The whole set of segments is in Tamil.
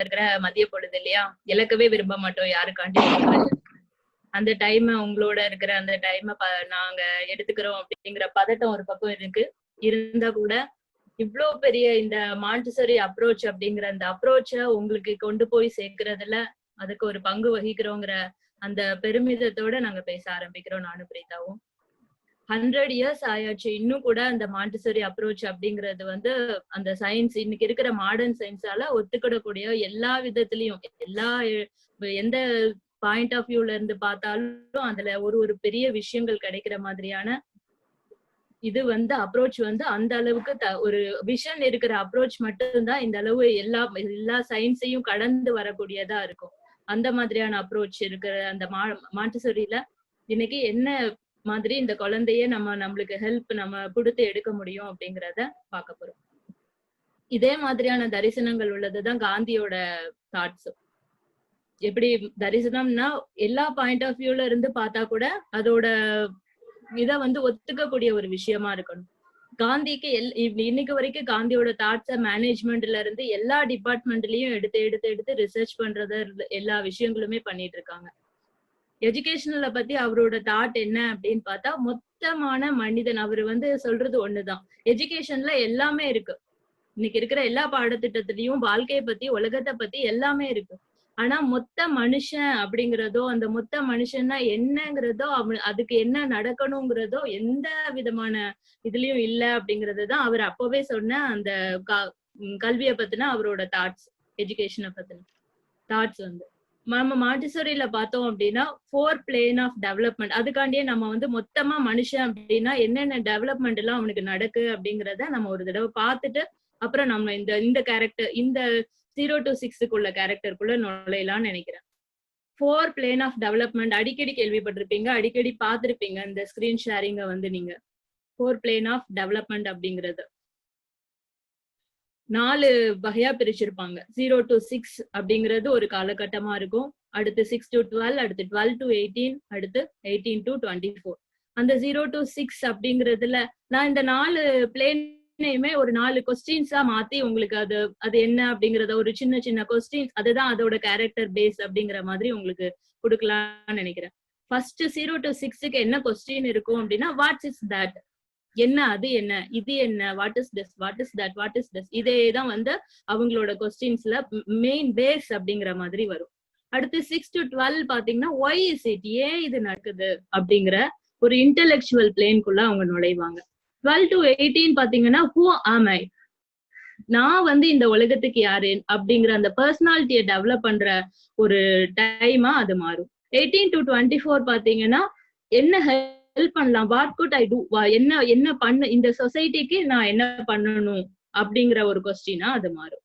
இருக்கிற மதிய பொழுது இல்லையா, இழக்கவே விரும்ப மாட்டோம் யாருக்காண்டி. அந்த டைம் உங்களோட இருக்கிற அந்த டைம் நாங்க எடுத்துக்கிறோம் அப்படிங்கிற பதட்டம் ஒரு பக்கம் இருக்கு. இருந்தா கூட இவ்ளோ பெரிய இந்த மாண்டிசரி அப்ரோச் அப்படிங்கிற அந்த அப்ரோச்ச உங்களுக்கு கொண்டு போய் சேர்க்கறதுல அதுக்கு ஒரு பங்கு வகிக்கிறோங்கிற அந்த பெருமிதத்தோட நாங்க பேச ஆரம்பிக்கிறோம் நானும் பிரீதாவும். 100 இயர்ஸ் ஆயாச்சு. இன்னும் கூட அந்த மாண்டிசரி அப்ரோச் அப்படிங்கிறது வந்து அந்த சயின்ஸ் இன்னைக்கு இருக்கிற மாடர்ன் சயின்ஸால ஒத்துக்கிடக்கூடிய எல்லா விதத்திலையும் எந்த பாயிண்ட் ஆஃப் வியூல இருந்து பார்த்தாலும் அதுல ஒரு பெரிய விஷயங்கள் கிடைக்கிற மாதிரியான இது வந்து அப்ரோச் வந்து அந்த அளவுக்கு ஒரு விஷன் இருக்கிற அப்ரோச் மட்டும்தான் இந்த அளவு எல்லா சயின்ஸையும் கடந்து வரக்கூடியதா இருக்கும். அந்த மாதிரியான அப்ரோச் இருக்கிற அந்த மாண்டிசரியில இன்னைக்கு என்ன மாதிரி இந்த குழந்தைய நம்மளுக்கு ஹெல்ப் நம்ம கொடுத்து எடுக்க முடியும் அப்படிங்கிறத பார்க்க போறோம். இதே மாதிரியான தரிசனங்கள் உள்ளதுதான் காந்தியோட தாட்ஸ். எப்படி தரிசனம்னா எல்லா பாயிண்ட் ஆஃப் வியூல இருந்து பார்த்தா கூட அதோட இத வந்து ஒத்துக்கக்கூடிய ஒரு விஷயமா இருக்கணும். காந்திக்கு இன்னைக்கு வரைக்கும் காந்தியோட தாட்ஸ மேனேஜ்மெண்ட்ல இருந்து எல்லா டிபார்ட்மெண்ட்லயும் எடுத்து ரிசர்ச் பண்றத எல்லா விஷயங்களுமே பண்ணிட்டு இருக்காங்க. எஜுகேஷன்ல பத்தி அவரோட தாட் என்ன அப்படின்னு பார்த்தா, மொத்தமான மனிதன் அவரு வந்து சொல்றது ஒண்ணுதான். எஜுகேஷன்ல எல்லாமே இருக்கு. இன்னைக்கு இருக்கிற எல்லா பாடத்திட்டத்திலயும் வாழ்க்கையை பத்தி, உலகத்தை பத்தி எல்லாமே இருக்கு. ஆனா மொத்த மனுஷன் அப்படிங்கிறதோ, அந்த மொத்த மனுஷன்னா என்னங்கிறதோ, அதுக்கு என்ன நடக்கணுங்கிறதோ எந்த விதமான இதுலயும் இல்ல அப்படிங்கறதுதான் அவர் அப்பவே சொன்ன அந்த கல்வியை பத்தின அவரோட தாட்ஸ், எஜுகேஷனை பத்தின தாட்ஸ் வந்து நம்ம மாண்டிசோரியில பார்த்தோம் அப்படின்னா 4 பிளேன் ஆஃப் டெவலப்மெண்ட். அதுக்காண்டியே நம்ம வந்து மொத்தமா மனுஷன் அப்படின்னா என்னென்ன டெவலப்மெண்ட் எல்லாம் அவனுக்கு நடக்கு அப்படிங்கிறத நம்ம ஒரு தடவை பார்த்துட்டு அப்புறம் நம்ம இந்த கேரக்டர் இந்த 0 to 6 கேரக்டருக்குள்ள நுழையலாம்னு நினைக்கிறேன். 4 பிளேன் ஆஃப் டெவலப்மெண்ட் அடிக்கடி கேள்விப்பட்டிருப்பீங்க, அடிக்கடி பார்த்திருப்பீங்க இந்த ஸ்கிரீன் ஷேரிங்க வந்து. நீங்க 4 பிளேன் ஆஃப் டெவலப்மெண்ட் அப்படிங்கிறது 4 வகையா பிரிச்சிருப்பாங்க. 0 to 6 அப்படிங்கிறது ஒரு காலகட்டமா இருக்கும். அடுத்து 6 to 12, அடுத்து 12 to 18, அடுத்து 18 to 24. அந்த 0 to 6 அப்படிங்கிறதுல நான் இந்த 4 பிளேனையுமே ஒரு 4 கொஸ்டின்ஸா மாத்தி உங்களுக்கு அது என்ன அப்படிங்கறத ஒரு சின்ன சின்ன கொஸ்டின்ஸ், அதுதான் அதோட கேரக்டர் பேஸ் அப்படிங்கிற மாதிரி உங்களுக்கு கொடுக்கலாம்னு நினைக்கிறேன். ஃபர்ஸ்ட் 0 to 6க்கு என்ன கொஸ்டின் இருக்கும் அப்படின்னா, வாட் இஸ் தட், என்ன அது என்ன இது என்ன, what is this, what is that, what is this, இதேதான் வந்து அவங்களோட கொஸ்டின்ஸ்ல மெயின் பேஸ் அப்படிங்கிற மாதிரி வரும். அடுத்து 6 to 12 பாத்தீங்கன்னா ஒய் இஸ் இட், ஏன் இது நடக்குது அப்படிங்கிற ஒரு இன்டெலெக்சுவல் பிளேன்குள்ள அவங்க நுழைவாங்க. 12 to 18 பாத்தீங்கன்னா ஹூ ஆம் ஐ, நான் வந்து இந்த உலகத்துக்கு யாரு அப்படிங்கிற அந்த பர்சனாலிட்டியை டெவலப் பண்ற ஒரு டைமா அது மாறும். 18 to 24 பாத்தீங்கன்னா என்ன ஹெல்ப் பண்ணலாம், வாட் குட் ஐ டூ, என்ன பண்ண இந்த சொசைட்டிக்கு நான் என்ன பண்ணணும் அப்படிங்கிற ஒரு கொஸ்டினா அது மாறும்.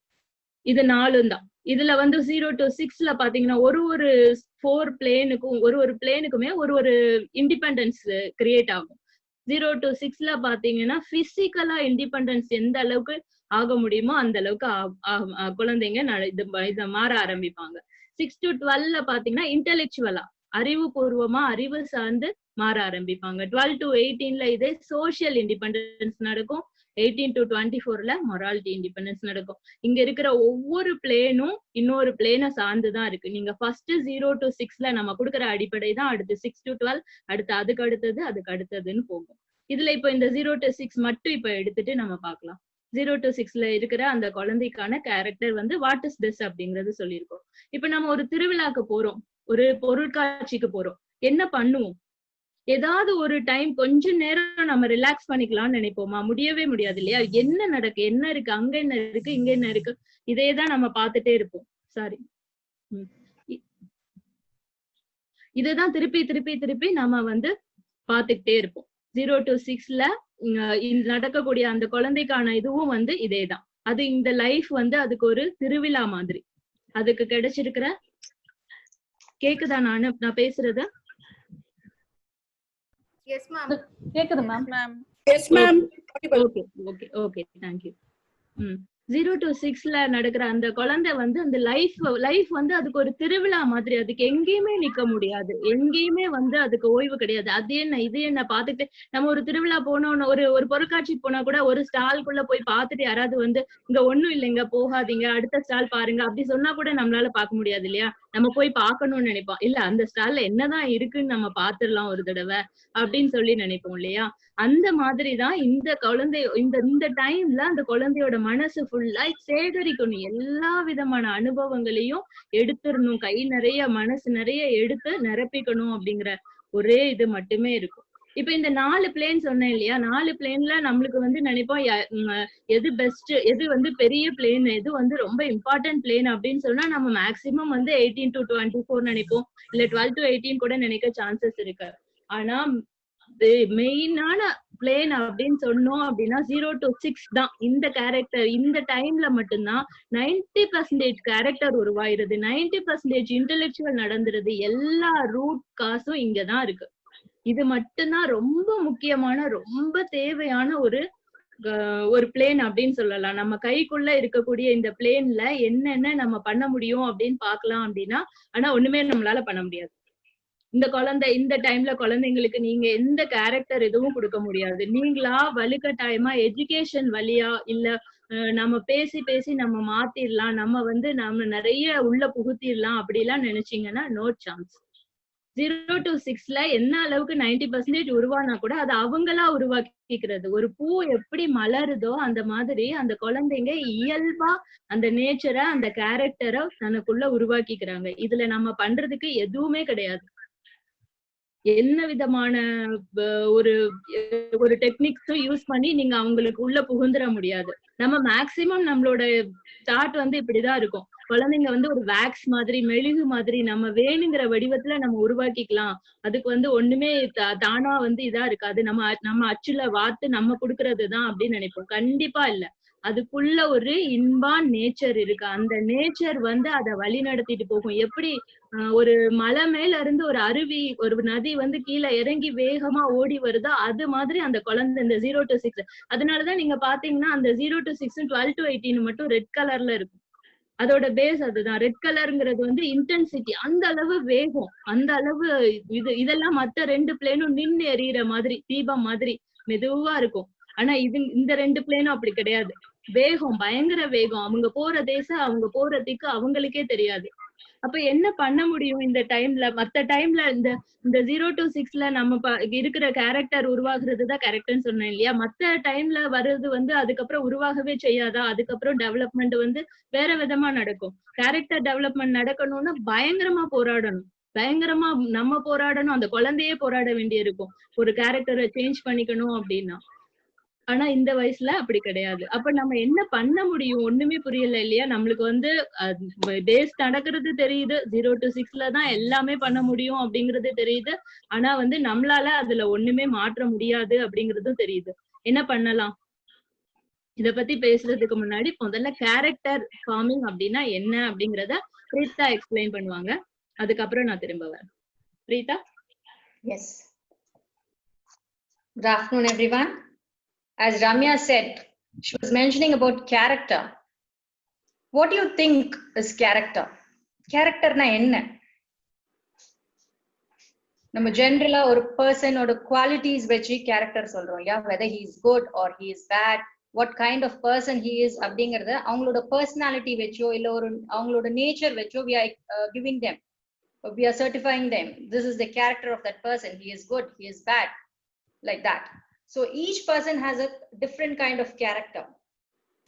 இது 4 தான். இதுல வந்து 0 to 6ல பாத்தீங்கன்னா ஒரு 4 பிளேனுக்கும் ஒரு பிளேனுக்குமே ஒரு இண்டிபெண்டன்ஸ் கிரியேட் ஆகும். 0 to 6ல பாத்தீங்கன்னா பிசிக்கலா இண்டிபெண்டன்ஸ் எந்த அளவுக்கு ஆக முடியுமோ அந்த அளவுக்கு குழந்தைங்க இத மாற ஆரம்பிப்பாங்க. 6 to 12ல பாத்தீங்கன்னா இன்டெலெக்சுவலா அறிவுபூர்வமா அறிவு சார்ந்து மாற ஆரம்பிப்பாங்க. 12 to 18ல இதே சோசியல் இண்டிபெண்டன்ஸ் நடக்கும். 18 to 24ல மொராலிட்டி இண்டிபெண்டன்ஸ் நடக்கும். இங்க இருக்கிற ஒவ்வொரு பிளேனும் இன்னொரு பிளேனை சார்ந்துதான் இருக்கு. நீங்க ஃபர்ஸ்ட் 0 to 6ல நம்ம கொடுக்குற அடிப்படை தான் அடுத்து 6 to 12, அடுத்து அதுக்கு அடுத்ததுன்னு போகும். இதுல இப்ப இந்த 0 to 6 மட்டும் இப்ப எடுத்துட்டு நம்ம பார்க்கலாம். 0 to 6ல இருக்கிற அந்த குழந்தைக்கான கேரக்டர் வந்து வாட் இஸ் திஸ் அப்படிங்கறது சொல்லியிருக்கோம். இப்ப நம்ம ஒரு திருவிழாக்கு போறோம், ஒரு பொருட்காட்சிக்கு போறோம், என்ன பண்ணுவோம்? ஏதாவது ஒரு டைம் கொஞ்ச நேரம் நம்ம ரிலாக்ஸ் பண்ணிக்கலாம்னு நினைப்போமா? முடியவே முடியாது இல்லையா? என்ன நடக்கு, என்ன இருக்கு, அங்க என்ன இருக்கு, இங்க என்ன இருக்கு, இதேதான் நம்ம பார்த்துட்டே இருப்போம். சாரி, இதுதான் திருப்பி திருப்பி திருப்பி நம்ம வந்து பார்த்துக்கிட்டே இருப்போம். 0 to 6ல நடக்கக்கூடிய அந்த குழந்தைக்கான இதுவும் வந்து இதேதான். அது இந்த லைஃப் வந்து அதுக்கு ஒரு திருவிழா மாதிரி. அதுக்கு கிடைச்சிருக்கிற கேக்குதா நான் பேசுறது? Yes ma'am. கேக்குது ma'am. Yes ma'am. Okay, thank you. 0 to 6ல நடக்கிற அந்த குழந்தை வந்து அந்த லைஃப் வந்து அதுக்கு ஒரு திருவிழா மாதிரி. அதுக்கு எங்கேயுமே நிக்க முடியாது. எங்கேயுமே வந்து அதுக்கு ஓய்வு கிடையாது. அது என்ன இது என்ன பாத்துட்டு நம்ம ஒரு திருவிழா போனோம்னு ஒரு பொருட்காட்சிக்கு போனா கூட ஒரு ஸ்டால்குள்ள போய் பாத்துட்டு யாராவது வந்து இங்க ஒண்ணும் இல்லைங்க போகாதீங்க அடுத்த ஸ்டால் பாருங்க அப்படி சொன்னா கூட நம்மளால பார்க்க முடியாது இல்லையா? நம்ம போய் பார்க்கணும்னு நினைப்போம். இல்ல அந்த ஸ்டால்ல என்னதான் இருக்குன்னு நம்ம பாத்துரலாம் ஒரு தடவை அப்படின்னு சொல்லி நினைப்போம் இல்லையா? அந்த மாதிரி தான் இந்த குழந்தை இந்த டைம்ல அந்த குழந்தையோட மனசு ஃபுல்லா சேகரிக்கணும். எல்லா விதமான அனுபவங்களையும் எடுத்துறணும். கை நிறைய மனசு நிறைய எடுத்து நிரப்பிக்கணும் அப்படிங்கிற ஒரே இது மட்டுமே இருக்கும். இப்ப இந்த 4 பிளேன் சொன்னேன் இல்லையா? 4 பிளேன்ல நம்மளுக்கு வந்து நினைப்போம் எது பெஸ்ட் எது வந்து பெரிய பிளேன் எது வந்து ரொம்ப இம்பார்ட்டன்ட் பிளேன் அப்படின்னு சொன்னா நம்ம மேக்ஸிமம் வந்து 18 to 24 நினைப்போம். இல்ல 12 to 18 கூட நினைக்க சான்சஸ் இருக்கு. ஆனா மெயினான பிளேன் அப்படின்னு சொன்னோம் அப்படின்னா 0 to 6 தான். இந்த கேரக்டர் இந்த டைம்ல மட்டும்தான் 90% கேரக்டர் உருவாயிருது. 90% இன்டெலெக்சுவல் நடந்துருது. எல்லா ரூட் காசும் இங்கதான் இருக்கு. இது மட்டும்தான் ரொம்ப முக்கியமான ரொம்ப தேவையான ஒரு பிளேன் அப்படின்னு சொல்லலாம். நம்ம கைக்குள்ள இருக்கக்கூடிய இந்த பிளேன்ல என்னென்ன நம்ம பண்ண முடியும் அப்படின்னு பாக்கலாம் அப்படின்னா ஆனா ஒண்ணுமே நம்மளால பண்ண முடியாது. இந்த குழந்தை இந்த டைம்ல குழந்தைங்களுக்கு நீங்க எந்த கேரக்டர் எதுவும் கொடுக்க முடியாது. நீங்களா வலுக்கட்டாயமா எஜுகேஷன் வழியா இல்ல நம்ம பேசி பேசி நம்ம மாத்திரலாம் நம்ம வந்து நம்ம நிறைய உள்ள புகுத்திடலாம் அப்படிலாம் நினைச்சீங்கன்னா நோ சான்ஸ். 0 to 6ல என்ன அளவுக்கு 90% உருவானா கூட அது அவங்களா உருவாக்கிக்கிறது. ஒரு பூ எப்படி மலருதோ அந்த மாதிரி அந்த குழந்தைங்க இயல்பா அந்த நேச்சரை அந்த கேரக்டரை தனக்குள்ள உருவாக்கிக்கிறாங்க. இதுல நம்ம பண்றதுக்கு எதுவுமே கிடையாது. என்ன விதமான ஒரு ஒரு டெக்னிக்ஸும் யூஸ் பண்ணி நீங்க அவங்களுக்கு உள்ள புகுந்துட முடியாது. நம்ம மேக்சிமம் நம்மளோட தாட் வந்து இப்படிதான் இருக்கும். குழந்தைங்க வந்து ஒரு வேக்ஸ் மாதிரி மெழுகு மாதிரி நம்ம வேணுங்கிற வடிவத்துல நம்ம உருவாக்கிக்கலாம். அதுக்கு வந்து ஒண்ணுமே தானா வந்து இதா இருக்காது. நம்ம அச்சுல வார்த்து நம்ம குடுக்கறதுதான் அப்படின்னு நினைப்போம். கண்டிப்பா இல்ல. அதுக்குள்ள ஒரு இன்பான் நேச்சர் இருக்கு. அந்த நேச்சர் வந்து அதை வழி நடத்திட்டு போகும். எப்படி ஒரு மலை மேல இருந்து ஒரு அருவி ஒரு நதி வந்து கீழே இறங்கி வேகமா ஓடி வருதோ அது மாதிரி அந்த குழந்தை இந்த 0 to 6 அதனாலதான் நீங்க பாத்தீங்கன்னா அந்த 0 to 6 12 to 18 மட்டும் ரெட் கலர்ல இருக்கும். அதோட பேஸ் அதுதான். ரெட் கலருங்கிறது வந்து இன்டென்சிட்டி. அந்த அளவு வேகம் அந்த அளவு இதெல்லாம் மத்த 2 பிளேனும் நின்னு எறிகிற மாதிரி தீபம் மாதிரி மெதுவா இருக்கும். ஆனா இந்த 2 பிளேனும் அப்படி கிடையாது. வேகம் பயங்கர வேகம். அவங்க போற தேசம் அவங்க போற திக்கு அவங்களுக்கே தெரியாது. அப்ப என்ன பண்ண முடியும் இந்த டைம்ல? மத்த டைம்ல இந்த 0 to 6ல நம்ம இருக்கிற கேரக்டர் உருவாகுறதுதான் கேரக்டர்னு சொன்னேன் இல்லையா? மத்த டைம்ல வர்றது வந்து அதுக்கப்புறம் உருவாகவே செய்யாதா? அதுக்கப்புறம் டெவலப்மெண்ட் வந்து வேற விதமா நடக்கும். கேரக்டர் டெவலப்மெண்ட் நடக்கணும்னா பயங்கரமா போராடணும். பயங்கரமா நம்ம போராடணும். அந்த குழந்தையே போராட வேண்டியிருக்கும். ஒரு கேரக்டரை சேஞ்ச் பண்ணிக்கணும் அப்படின்னா. ஆனா இந்த வயசுல அப்படி கிடையாது. அப்ப நம்ம என்ன பண்ண முடியும்? ஒண்ணுமே புரியல இல்லையா? நம்மளுக்கு வந்து டேஸ் நடக்கிறது தெரியுது. 0 to 6ல தான் எல்லாமே பண்ண முடியும் அப்படிங்கிறது தெரியுது. ஆனா வந்து நம்மளால அதுல ஒண்ணுமே மாற்ற முடியாது அப்படிங்கிறதும் தெரியுது. என்ன பண்ணலாம்? இத பத்தி பேசுறதுக்கு முன்னாடி முதல்ல கேரக்டர் ஃபார்மிங் அப்படின்னா என்ன அப்படிங்கறத பிரீதா எக்ஸ்பிளைன் பண்ணுவாங்க. அதுக்கப்புறம் நான் திரும்ப வரேன். Preetha? Yes. Good afternoon, everyone. As Ramya said, she was mentioning about character. What do you think is character? Character na enna? நம்ம ஜெனரலா ஒரு பர்சனோட குவாலிட்டிஸ் வச்சு கேரக்டர் சொல்றோம் இல்லையா? whether he is good or he is bad, what kind of person he is அப்படிங்கறத அவங்களோட பர்சனாலிட்டி வச்சோ இல்ல ஒரு அவங்களோட நேச்சர் வச்சோ we are giving them, we are certifying them, this is the character of that person, he is good, he is bad, like that. So each person has a different kind of character.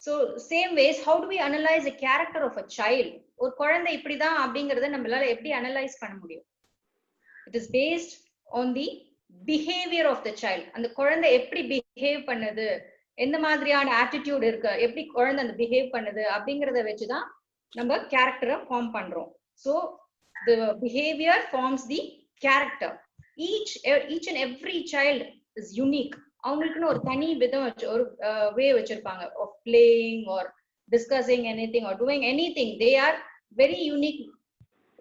So same ways, how do we analyze a character of a child? ஒரு குழந்தை இப்படிதான் அப்படிங்கறத நம்மளால எப்படி அனலைஸ் பண்ண முடியும்? It is based on the behavior of the child. அந்த குழந்தை எப்படி பிஹேவ் பண்ணுது, எந்த மாதிரியான ஆட்டிடியூட் இருக்கு, எப்படி குழந்தை அந்த பிஹேவ் பண்ணுது அப்படிங்கறத வச்சுதான் நம்ம கேரக்டரை ஃபார்ம் பண்றோம். So the behavior forms the character. Each and every child is unique. அவங்களுக்குன்னு ஒரு தனி விதம் ஒரு வே வச்சிருப்பாங்க of playing or discussing anything or doing anything. They are very unique.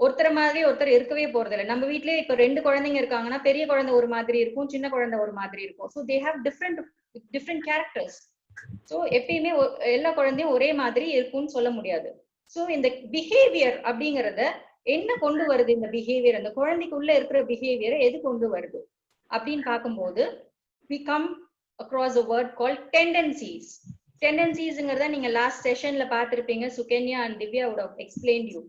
ஒருத்தர் மாதிரி ஒருத்தர் இருக்கவே போறது இல்லை. நம்ம வீட்லயே இப்ப 2 குழந்தைங்க இருக்காங்கன்னா பெரிய குழந்தை ஒரு மாதிரி இருக்கும், சின்ன குழந்தை ஒரு மாதிரி இருக்கும். So they have different characters. So எப்பயுமே எல்லா குழந்தையும் ஒரே மாதிரி இருக்கும்னு சொல்ல முடியாது. சோ இந்த பிஹேவியர் அப்படிங்கறத என்ன கொண்டு வருது, இந்த பிஹேவியர் அந்த குழந்தைக்குள்ள இருக்கிற பிஹேவியரை எது கொண்டு வருது அப்படின்னு பார்க்கும்போது we come across a word called tendencies. Tendencies-ங்கிறத நீங்க லாஸ்ட் செஷன்ல பார்த்திருப்பீங்க. Sukanya and Divya would have explained you.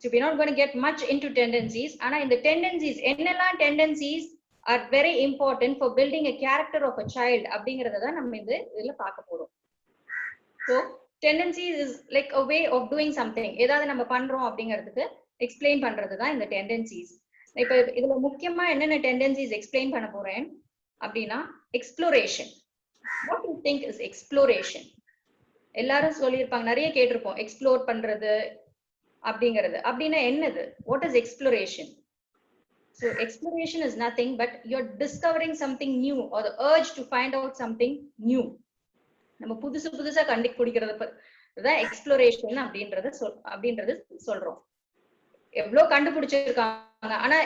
So we're not going to get much into tendencies. ஆனா இந்த tendencies என்னெல்லாம் tendencies are very important for building a character of a child அப்படிங்கறத தான் நம்ம இதுல பார்க்க போறோம். So tendencies is like a way of doing something. ஏதாவது நம்ம பண்றோம் அப்படிங்கிறதுக்கு எக்ஸ்பிளைன் பண்றது தான் இந்த tendencies. இப்ப இதுல முக்கியமா என்னென்ன tendencies எக்ஸ்பிளைன் பண்ண போறேன் அப்படின்னா exploration. What do you think is exploration? எல்லாரும் சொல்லியிருப்பாங்க, நிறைய கேட்டிருப்போம் எக்ஸ்ப்ளோர் பண்றது அப்படிங்கிறது. அப்படின்னா என்னது? What is exploration? So exploration is nothing but you're discovering something new or the urge to find out something new. நம்ம புதுசா கண்டுபிடிக்கிறது தான் எக்ஸ்ப்ளோரேஷன் அப்படின்றது சொல்றோம். எவ்வளவு கண்டுபிடிச்சிருக்காங்க, ஆனா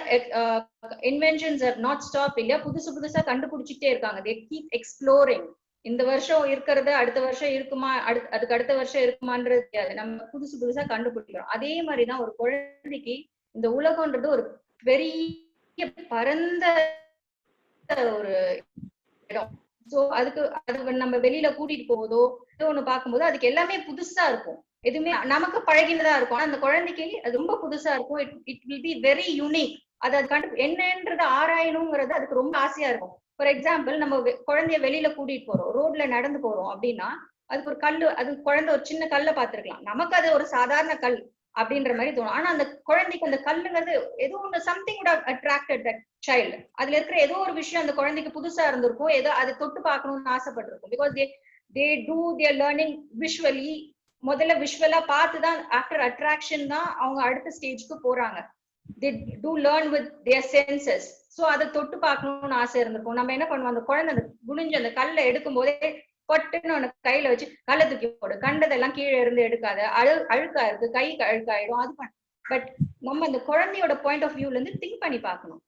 இன்வென்ஷன்ஸ் ஆர் நாட் ஸ்டாப் இல்லையா? புதுசா கண்டுபிடிச்சிட்டே இருக்காங்க. they keep exploring. இந்த வருஷம் இருக்கிறது அடுத்த வருஷம் இருக்குமா, அதுக்கு அடுத்த வருஷம் இருக்குமான்றது தெரியாது. நம்ம புதுசா கண்டுபிடிக்கிறோம். அதே மாதிரிதான் ஒரு குழந்தைக்கு இந்த உலகம்ன்றது ஒரு பெரிய பரந்த ஒரு இடம். சோ அது நம்ம வெளியில கூட்டிட்டு போவதோ ஒண்ணு பார்க்கும்போது அதுக்கு எல்லாமே புதுசா இருக்கும். எதுவுமே நமக்கு பழகினதா இருக்கும். ஆனா அந்த குழந்தைக்கு அது ரொம்ப புதுசா இருக்கும். It will be very unique. அது என்னன்றது ஆராயணுங்கிறது அதுக்கு ரொம்ப ஆசையா இருக்கும். ஃபார் எக்ஸாம்பிள், நம்ம குழந்தைய வெளியில கூட்டிட்டு போறோம், ரோட்ல நடந்து போறோம் அப்படின்னா அதுக்கு ஒரு கல்லு, அது குழந்தை ஒரு சின்ன கல்லை பார்த்திருக்கலாம். நமக்கு அது ஒரு சாதாரண கல் அப்படின்ற மாதிரி தோணும். ஆனா அந்த குழந்தைக்கு அந்த கல்லுங்கிறது ஏதோ ஒன்று something would have attracted that child. அதுல இருக்கிற ஏதோ ஒரு விஷயம் அந்த குழந்தைக்கு புதுசா இருந்திருக்கும். ஏதோ அதை தொட்டு பார்க்கணும்னு ஆசைப்பட்டிருக்கும். Because they do their learning visually. முதல்ல விஷுவலா பார்த்துதான் ஆஃப்டர் அட்ராக்ஷன் தான் அவங்க அடுத்த ஸ்டேஜ்க்கு போறாங்க. they do learn with their senses. So அதை தொட்டு பார்க்கணும்னு ஆசை இருந்திருக்கும். நம்ம என்ன பண்ணுவோம், அந்த குழந்தை அந்த குனிஞ்சு அந்த கல்லை எடுக்கும் போதே பட்டுன்னு உனக்கு கையில வச்சு கல்லை தூக்கி போடு, கண்டதெல்லாம் கீழே இருந்து எடுக்காத, அழுக்கா இருக்கு, கை அழுக்காயிடும், அது பட் நம்ம அந்த குழந்தையோட பாயிண்ட் ஆஃப் வியூல இருந்து திங்க் பண்ணி பார்க்கணும்.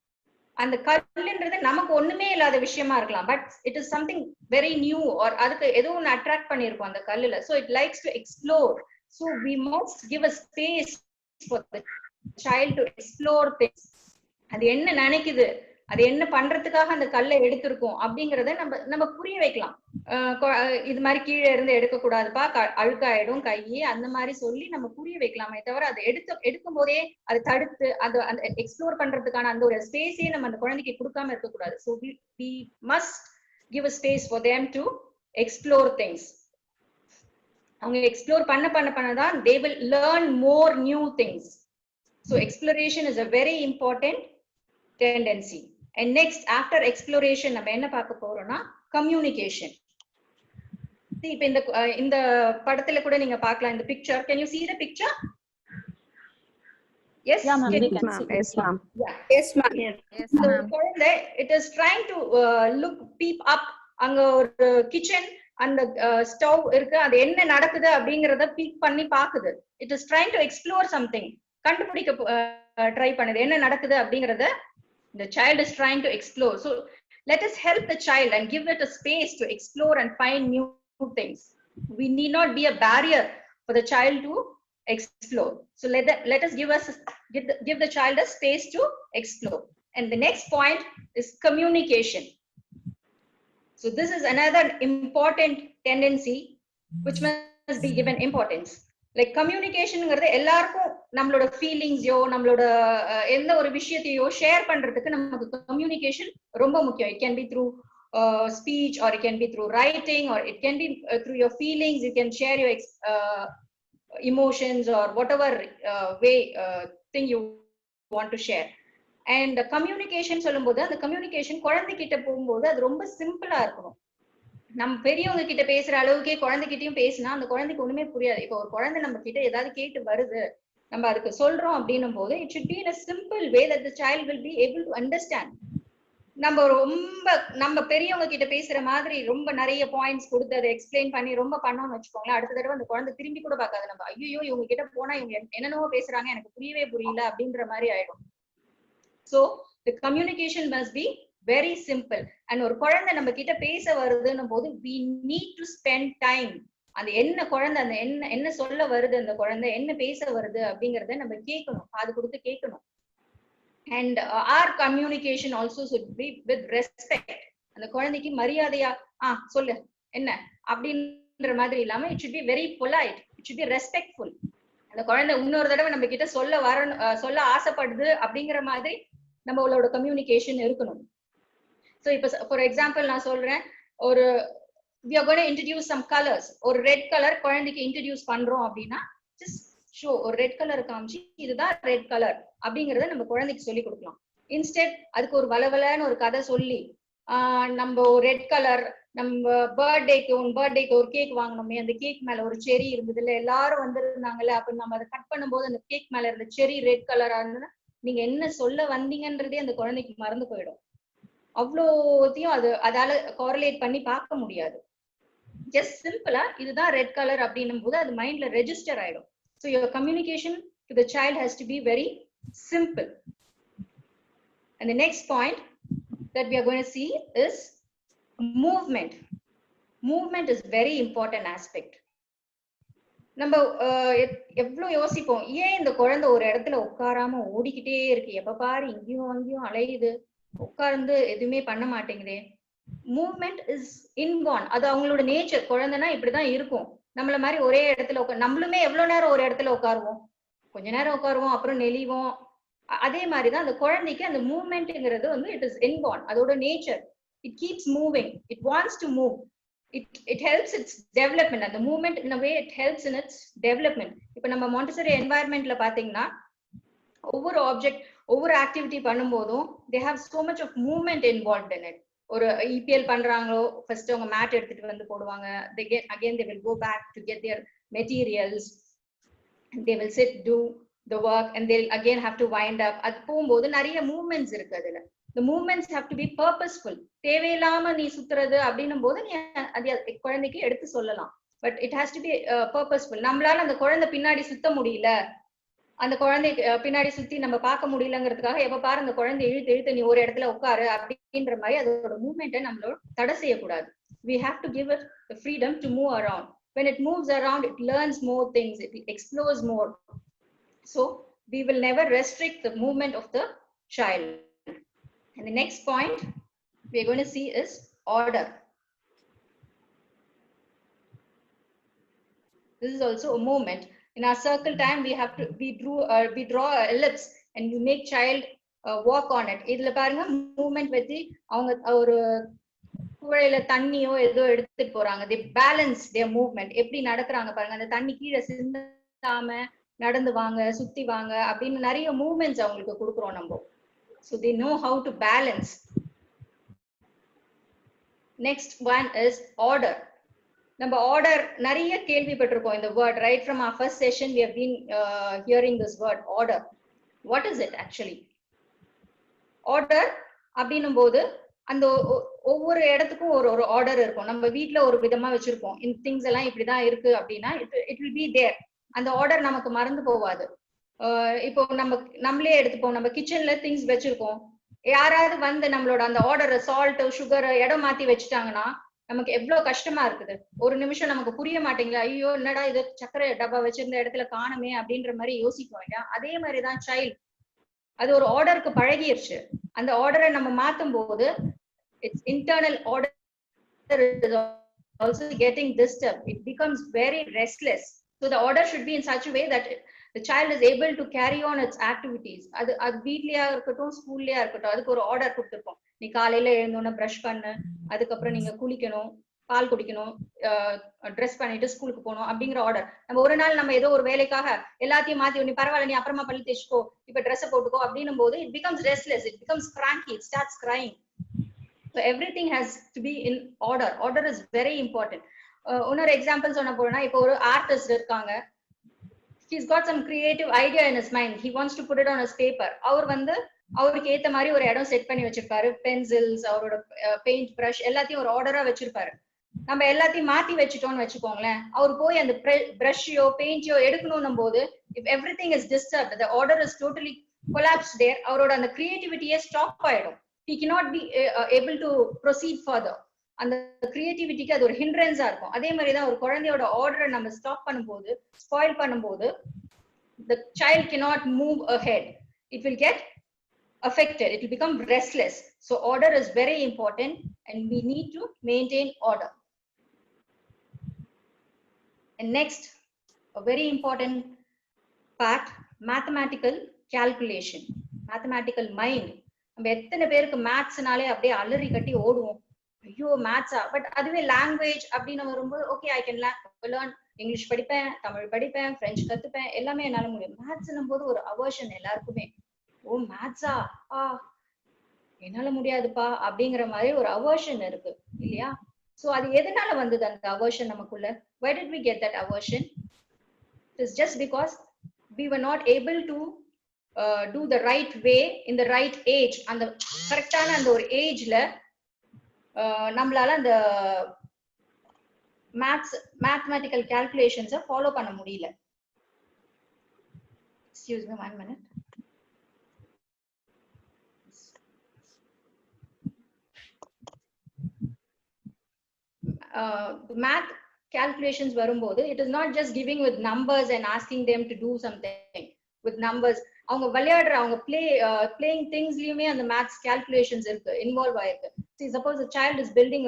அந்த கல்லுன்றது நமக்கு ஒண்ணுமே இல்லாத விஷயமா இருக்கலாம், but it is something very new. Or அதுக்கு ஏதோ ஒன்று அட்ராக்ட் பண்ணிருக்கும் அந்த கல்லுல. So it likes to explore. So we must give a space for the child to explore things. அது என்ன நினைக்குது, அது என்ன பண்றதுக்காக அந்த கல்லை எடுத்திருக்கோம் அப்படிங்கறத நம்ம புரிய வைக்கலாம். இது மாதிரி கீழே இருந்து எடுக்க கூடாதுப்பா, அழுக்காயிடும் கையே, அந்த மாதிரி சொல்லி நம்ம புரிய வைக்கலாமே தவிர அதை எடுக்கும் போதே அதை தடுத்து அந்த எக்ஸ்ப்ளோர் பண்றதுக்கான அந்த ஒரு ஸ்பேஸே நம்ம அந்த குழந்தைக்கு கொடுக்காம இருக்கக்கூடாது. So we must give a space for them to explore things. அவங்க எக்ஸ்ப்ளோர் பண்ணதான் they will learn more new things. So exploration is a very important tendency. And next, after exploration, நம்ம என்ன பார்க்க போறோம்னா communication. See, இப்ப இந்த படத்துல கூட நீங்க பார்க்கலாம் இந்த picture. Can you see the picture? Yes, yeah, ma'am. Yes, ma'am. Yeah. Yes, ma'am. Yes, ma'am. It is trying to peep up. அங்க ஒரு கிச்சன், அந்த ஸ்டவ் இருக்கு, அது என்ன நடக்குது அப்படிங்கறத பீக் பண்ணி பாக்குது. It is trying to explore something. கண்டுபிடிக்க ட்ரை பண்ணுது என்ன நடக்குது அப்படிங்கறத. The child is trying to explore. So let us help the child and give it a space to explore and find new things. We need not be a barrier for the child to explore. So let us give the child a space to explore. And the next point is communication. So this is another important tendency which must be given importance. Like கம்யூனிகேஷன்ங்கிறது எல்லாருக்கும் நம்மளோட ஃபீலிங்ஸையோ நம்மளோட எந்த ஒரு விஷயத்தையோ ஷேர் பண்றதுக்கு நமக்கு கம்யூனிகேஷன் ரொம்ப முக்கியம். It can be through speech R it can be through writing R it can be through your feelings. You can share your emotions or whatever way thing you want to share. And communication சொல்லும்போது அந்த கம்யூனிகேஷன் குழந்தைகிட்ட போகும்போது அது ரொம்ப சிம்பிளா இருக்கணும். நம்ம பெரியவங்க கிட்ட பேசுற அளவுக்கே குழந்தைகிட்டயும் பேசினா அந்த குழந்தைக்கு ஒண்ணுமே புரியாது. இப்போ ஒரு குழந்தை நம்ம கிட்ட ஏதாவது கேட்டு வருது, நம்ம அதுக்கு சொல்றோம் அப்படின்னும் போது it should be in a simple way that the child will be able to understand. நம்ம பெரியவங்க கிட்ட பேசுற மாதிரி ரொம்ப நிறைய பாயிண்ட்ஸ் கொடுத்து அதை எக்ஸ்பிளைன் பண்ணி ரொம்ப பண்ணோம்னு வச்சுக்கோங்களேன், அடுத்த தடவை அந்த குழந்தை திரும்பி கூட பார்க்காது. நம்ம ஐயோ இவங்க கிட்ட போனா இவங்க என்னென்னவோ பேசுறாங்க, எனக்கு புரியவே புரியல அப்படின்ற மாதிரி ஆயிடும். So the communication must be very simple. And ஒரு குழந்தை நம்ம கிட்ட பேச வருதுன்னும் போது we need to spend time. அந்த என்ன குழந்தை அந்த என்ன சொல்ல வருது, அந்த குழந்தை என்ன பேச வருது அப்படிங்கறத நம்ம கேட்கணும், காது கொடுத்து கேட்கணும். And our communication also should be with respect. அந்த குழந்தைக்கு மரியாதையா சொல்லு என்ன அப்படின்ற மாதிரி இல்லாம it should be very polite, it should be respectful. அந்த குழந்தை இன்னொரு தடவை நம்ம கிட்ட சொல்ல ஆசைப்படுது அப்படிங்கிற மாதிரி நம்மளோட கம்யூனிகேஷன் இருக்கணும். So இப்ப ஃபார் எக்ஸாம்பிள் நான் சொல்றேன், ஒரு we are going to introduce some colors. ஒரு ரெட் கலர் குழந்தைக்கு இன்ட்ரடியூஸ் பண்றோம் அப்படின்னா just show ஒரு ரெட் கலர் காமிச்சு இதுதான் ரெட் கலர் அப்படிங்கறத நம்ம குழந்தைக்கு சொல்லி கொடுக்கலாம். இன்ஸ்டெட் அதுக்கு ஒரு வளவலன்னு ஒரு கதை சொல்லி நம்ம ரெட் கலர் நம்ம பர்த்டேக்கு ஒரு கேக் வாங்கினோமே, அந்த கேக் மேல ஒரு செரி இருந்தது இல்ல, எல்லாரும் வந்திருந்தாங்கல்ல, அப்ப நம்ம அதை கட் பண்ணும்போது அந்த கேக் மேல இருந்த செரி ரெட் கலரா இருந்ததுன்னா நீங்க என்ன சொல்ல வந்தீங்கன்றதே அந்த குழந்தைக்கு மறந்து போயிடும். அவ்வளோத்தையும் அதால கோரிலேட் பண்ணி பார்க்க முடியாது. ஜஸ்ட் சிம்பிளா இதுதான் ரெட் கலர் அப்படின்னும் போது அது மைண்ட்ல ரெஜிஸ்டர் ஆயிடும். So your communication to the child has to be very simple. And the next point that we are going to see is movement. Movement is very important aspect. நம்ம எவ்வளவு யோசிப்போம், ஏன் இந்த குழந்தை ஒரு இடத்துல உட்காராம ஓடிக்கிட்டே இருக்கு, எப்ப பாரு இங்கேயும் அங்கேயும் அலையுது, உட்கார்ந்து எதுவுமே பண்ண மாட்டேங்குதே. மூவ்மெண்ட் இஸ் இன்பார்ன், அது அவங்களோட நேச்சர். குழந்தைனா இப்படிதான் இருக்கும். நம்மள மாதிரி ஒரே இடத்துல நம்மளுமே எவ்வளவு நேரம் ஒரு இடத்துல உட்காருவோம், கொஞ்ச நேரம் உட்காருவோம், அப்புறம் நெளிவோம். அதே மாதிரிதான் அந்த குழந்தைக்கு அந்த மூவ்மெண்ட்ங்கிறது வந்து இட் இஸ் இன்பார்ன், அதோட nature. It keeps moving, it wants to move, it helps its development. And the movement in a way it helps in its development. இப்ப நம்ம மாண்டசரி என்வாயர்மெண்ட்ல பாத்தீங்கன்னா ஒவ்வொரு ஆப்ஜெக்ட் ஒவ்வொரு ஆக்டிவிட்டி பண்ணும்போதும் they have so much of movement involved in it. ஒரு EPL பண்றாங்களோ ஃபர்ஸ்ட் அவங்க மேட் எடுத்துட்டு வந்து போடுவாங்க, again they will go back to get their materials and they will sit do the work and they'll again have to wind up. அது போகும்போது நிறைய மூவ்மெண்ட்ஸ் இருக்கு. அதுல the movements have to be purposeful. தேவையில்லாம நீ சுத்துறது அப்படின்னும் போது நீ அது குழந்தைக்கு எடுத்து சொல்லலாம், but it has to be purposeful. நம்மளால அந்த குழந்தை பின்னாடி சுத்த முடியல, அந்த குழந்தை பின்னாடி சுத்தி நம்ம பார்க்க முடியலங்கிறதுக்காக எப்ப பாரு அந்த குழந்தை இழுத்து நீ ஒரு இடத்துல உட்காரு அப்படின்ற மாதிரி அதோட மூவ்மெண்ட்டை நம்மளோட தடை செய்யக்கூடாது. We have to give it the freedom to move around. When it moves around, it learns more things, it explores more. So we will never restrict the movement of the child. And the next point we are going to see is order. This is also a movement. In our circle time we draw a ellipse and you make child walk on it. இதுல பாருங்க மூவ்மெண்ட் வச்சு அவங்க ஒரு குழையில தண்ணியோ ஏதோ எடுத்துட்டு போறாங்க, they balance their movement. எப்படி நடக்குறாங்க பாருங்க, அந்த தண்ணி கீழே சிந்தாம நடந்து வாங்க, சுத்தி வாங்க அப்படின்னு நிறைய மூவ்மெண்ட்ஸ் அவங்களுக்கு கொடுக்குறோம் நம்ம. So they know how to balance. Next one is order. நம்ம ஆர்டர் நிறைய கேள்விப்பட்டிருக்கோம் இந்த word. Right from our first session we have been hearing this word order. What is it actually? Order அப்படின்னும் போது அந்த ஒவ்வொரு இடத்துக்கும் ஒரு ஆர்டர் இருக்கும். நம்ம வீட்ல ஒரு விதமா வச்சிருப்போம், இந்த திங்ஸ் எல்லாம் இப்படிதான் இருக்கு அப்படின்னா it will be there. அந்த ஆர்டர் நமக்கு மறந்து போவாது. இப்போ நம்மளே எடுத்துப்போம், நம்ம கிச்சன்ல திங்ஸ் வச்சிருக்கோம், யாராவது வந்து நம்மளோட அந்த ஆர்டர் சால்ட் சுகர் இடம் மாத்தி வச்சுட்டாங்கன்னா நமக்கு எவ்வளவு கஷ்டமா இருக்குது. ஒரு நிமிஷம் நமக்கு புரிய மாட்டேங்குது, ஐயோ என்னடா இது சக்கரை டப்பா வச்சிருந்த இடத்துல காணுமே அப்படின்ற மாதிரி யோசிக்கும் இல்லையா. அதே மாதிரிதான் சைல்ட், அது ஒரு ஆர்டருக்கு பழகிருச்சு. அந்த ஆர்டரை நம்ம மாத்தும் போது its internal order is also getting disturbed. It becomes very restless. So the order should be in such a way that the child is able to carry on its activities. அது வீட்லயா இருக்கட்டும் ஸ்கூல்லயா இருக்கட்டும், அதுக்கு ஒரு ஆர்டர் கொடுத்துருப்போம். நீ காலையில எழுந்தோன்னு பிரஷ் பண்ணு, அதுக்கப்புறம் நீங்க குளிக்கணும், பால் குடிக்கணும், ட்ரெஸ் பண்ணிட்டு ஸ்கூலுக்கு போகணும் அப்படிங்கிற ஆர்டர். நம்ம ஒரு நாள் நம்ம ஏதோ ஒரு வேலைக்காக எல்லாத்தையும் மாத்தி, நீ பரவாயில்ல நீ அப்புறமா பள்ளி தேய்ச்சிக்கோ, இப்ப ட்ரெஸ் போட்டுக்கோ அப்படின்னும் போது it becomes restless, it becomes cranky, it starts crying. So everything has to be in order. Order is very important. இன்னொரு எக்ஸாம்பிள் சொன்ன போனா, இப்போ ஒரு ஆர்டிஸ்ட் இருக்காங்க, he's got some creative idea in his mind, he wants to put it on his paper. அவர் வந்து அவருக்கு ஏத்த மாதிரி ஒரு இடம் செட் பண்ணி வச்சிருப்பாரு, பென்சில்ஸ், அவரோட பெயிண்ட் பிரஷ் எல்லாத்தையும் ஒரு ஆர்டரா வச்சிருப்பாரு. நம்ம எல்லாத்தையும் மாத்தி வச்சுட்டோம்னு வச்சுக்கோங்களேன், அவர் போய் அந்த பிரஷ்யோ பெயிண்டையோ எடுக்கணும் போது if everything is disturbed, the order is totally collapsed there, அவரோட அந்த கிரியேட்டிவிட்டியே ஸ்டாப் ஆயிடும். he cannot be able to proceed further. அந்த கிரியேட்டிவிட்டிக்கு அது ஒரு ஹிண்ட்ரன்ஸா இருக்கும். அதே மாதிரி தான் ஒரு குழந்தையோட ஆர்டரை நம்ம ஸ்டாப் பண்ணும்போது, ஸ்பாயில் பண்ணும்போது, the child cannot move ahead. It will get affected. It will become restless. So order is very important, and we need to maintain order. And next, a very important part, mathematical calculation, mathematical mind. நம்ம எத்தனை பேருக்கு மேத்ஸ்னாலே அப்படியே அலறி கட்டி ஓடுவோம், ஐயோ மேத்ஸா. பட் அதுவே லாங்குவேஜ் அப்படின்னு வரும்போது, okay I can learn English படிப்பேன், தமிழ் படிப்பேன், பிரெஞ்சு கத்துப்பேன், எல்லாமே என்னால முடியும். மேத்ஸ்னும் போது ஒரு அவர்ஷன் எல்லாருக்குமே, ஓ மேத்ஸா என்னால முடியாதுப்பா அப்படிங்கிற மாதிரி ஒரு அவர்ஷன் இருக்கு இல்லையா? சோ அது எதனால வந்தது அந்த அவர்ஷன் நமக்குள்ள? Why did we get that aversion? It is just because we were not able to do the right way in the right age. அந்த கரெக்டான அந்த ஒரு ஏஜ்ல நம்மளால அந்த mathematical calculations ஃபாலோ பண்ண முடியல. Excuse me, 1 minute. Math calculations வரும்போது, it is not just giving with numbers and asking them to do something with numbers. அவங்க விளையாடுற, அவங்க playing thingsலயுமே அந்த maths calculations இருக்கு, இன்வால்வ் ஆயிருக்கு. See, suppose a child is building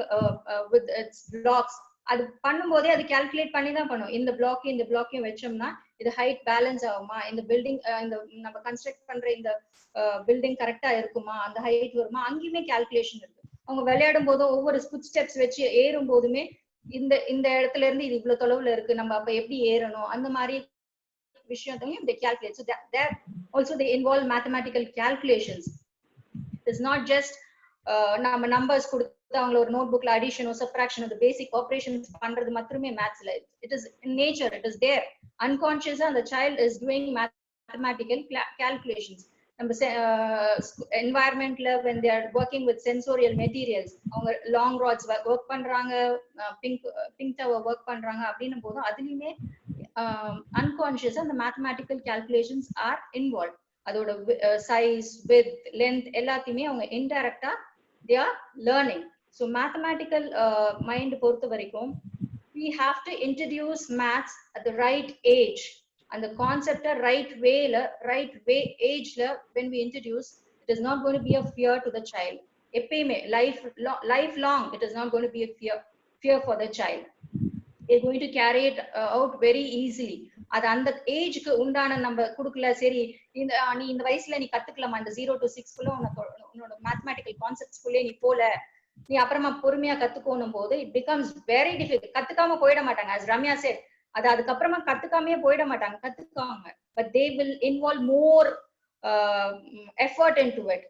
with its blocks, அது பண்ணும்போதே அது கால்குலேட் பண்ணி தான் பண்ணும். இந்த பிளாக்கையும் வச்சோம்னா இது ஹைட் பேலன்ஸ் ஆகுமா, இந்த பில்டிங் இந்த நம்ம கன்ஸ்ட்ரக்ட் பண்ற இந்த பில்டிங் கரெக்டா இருக்குமா, அந்த ஹைட் வருமா, அங்கேயுமே கால்குலேஷன் இருக்கு. அவங்க விளையாடும் போதும் ஒவ்வொரு ஃபுட் ஸ்டெப்ஸ் வச்சு ஏறும் போதுமே இந்த இடத்துல இருந்து இது இவ்வளவு தொலைவுல இருக்கு, நம்ம அப்ப எப்படி ஏறணும், அந்த மாதிரி விஷயத்தையும் they calculate. So that also they involve mathematical calculations. It's not just நம்ம நம்பர்ஸ் கொடுத்து அவங்கள ஒரு நோட் புக்ல அடிஷனோ சப்ட்ராக்ஷனோ the basic operations பண்றது மட்டுமே மேத்ஸ்ல. It is in nature, it is there unconscious. The child is doing mathematical calculations. நம்ம environmentல when they are working with sensorial materials, அவங்க long rods work பண்றாங்க, pink tower work பண்றாங்க அப்படின்னும் போது அதுலயுமே unconscious அந்த mathematical calculations are involved. அதோட size, width, length எல்லாத்தையுமே அவங்க indirectா they are learning. So mathematical mind பொறுத்த வரைக்கும் we have to introduce maths at the right age. And the concept right way age when we introduce, it is not going to be a fear to the child. Epime lifelong it is not going to be a fear for the child. They're going to carry it out very easily. அது அந்த ஏஜ்க்கு உண்டான நம்ம குடுக்கல, சரி நீ இந்த வயசுல நீ கத்துக்கலாமா, இந்த 0 to 6 குள்ள உன்னோட மேத்தமேட்டிக்கல் கான்செப்ட்ஸ் குள்ளே நீ போல, நீ அப்புறமா பொறுமையா கத்துக்கணும் போது it becomes very difficult. கத்துக்காம போயிட மாட்டாங்க, as Ramya said, அது அதுக்கப்புறமா கத்துக்காமே போயிட மாட்டாங்க, கத்துக்காங்க. But they will involve more effort into it.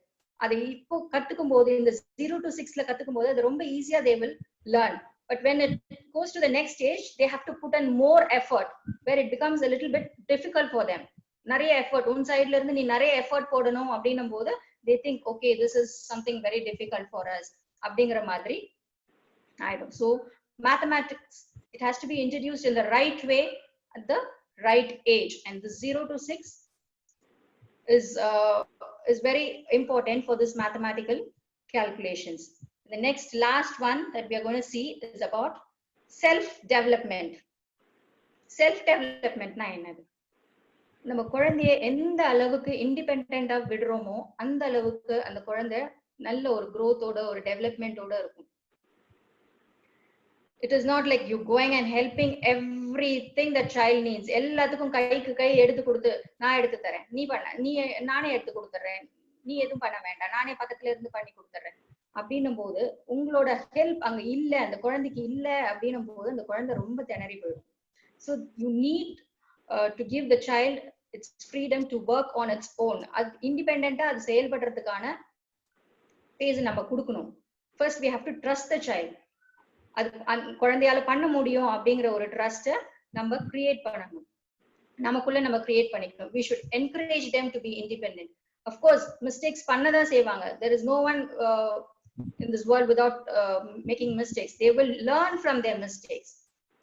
அது இப்போ கத்துக்கும் போது இந்த 0 to 6ல கத்துக்கும் போது அது ரொம்ப ஈஸியா they will learn. But when it goes to the next stage, they have to put in more effort, where it becomes a little bit difficult for them. நிறைய effort உன் சைடுல இருந்து நீ நிறைய effort போடணும் அப்படின்னும் போது they think, okay, this is something very difficult for us அப்படிங்கிற மாதிரி ஆயிடும். So mathematics, it has to be introduced in the right way at the right age, and the 0 to 6 is very important for this mathematical calculations. The next last one that we are going to see is about self development. Self development na enadhu, நம்ம குழந்தையை எந்த அளவுக்கு இண்டிபெண்டன்ட்டா விடுறோமோ அந்த அளவுக்கு அந்த குழந்தை நல்ல ஒரு growth-ஓட ஒரு development-ஓட இருக்கும். It is not like you going and helping everything the child needs. எல்லாத்துக்கும் கைக்கு கை எடுத்து கொடுத்து நான் எடுத்து தரேன், நீ பண்ண, நீ நானே எடுத்து கொடுத்துறேன், நீ எதுவும் பண்ண வேண்டாம், நானே பக்கத்துல இருந்து பண்ணி கொடுத்துறேன் அப்படின்னும் போது உங்களோட ஹெல்ப் அங்க இல்ல, அந்த குழந்தைக்கு இல்ல அப்படின்னும் போது அந்த குழந்தை ரொம்ப திணறி போயிடும். So you need to give the child its freedom to work on its own. அது இண்டிபெண்டன்ட்டா அது செயல்படுறதுக்கான பேஸ் நம்ம கொடுக்கணும். First we have to trust the child. அது குழந்தையால பண்ண முடியும் அப்படிங்கிற ஒரு ட்ரஸ்ட நம்ம கிரியேட் பண்ணணும், நமக்குள்ள நம்ம கிரியேட் பண்ணிக்கணும். We should encourage them to be independent. Of course mistakes பண்ணதான் செய்வாங்க. There is no one in this world without making mistakes. They will learn from their mistakes.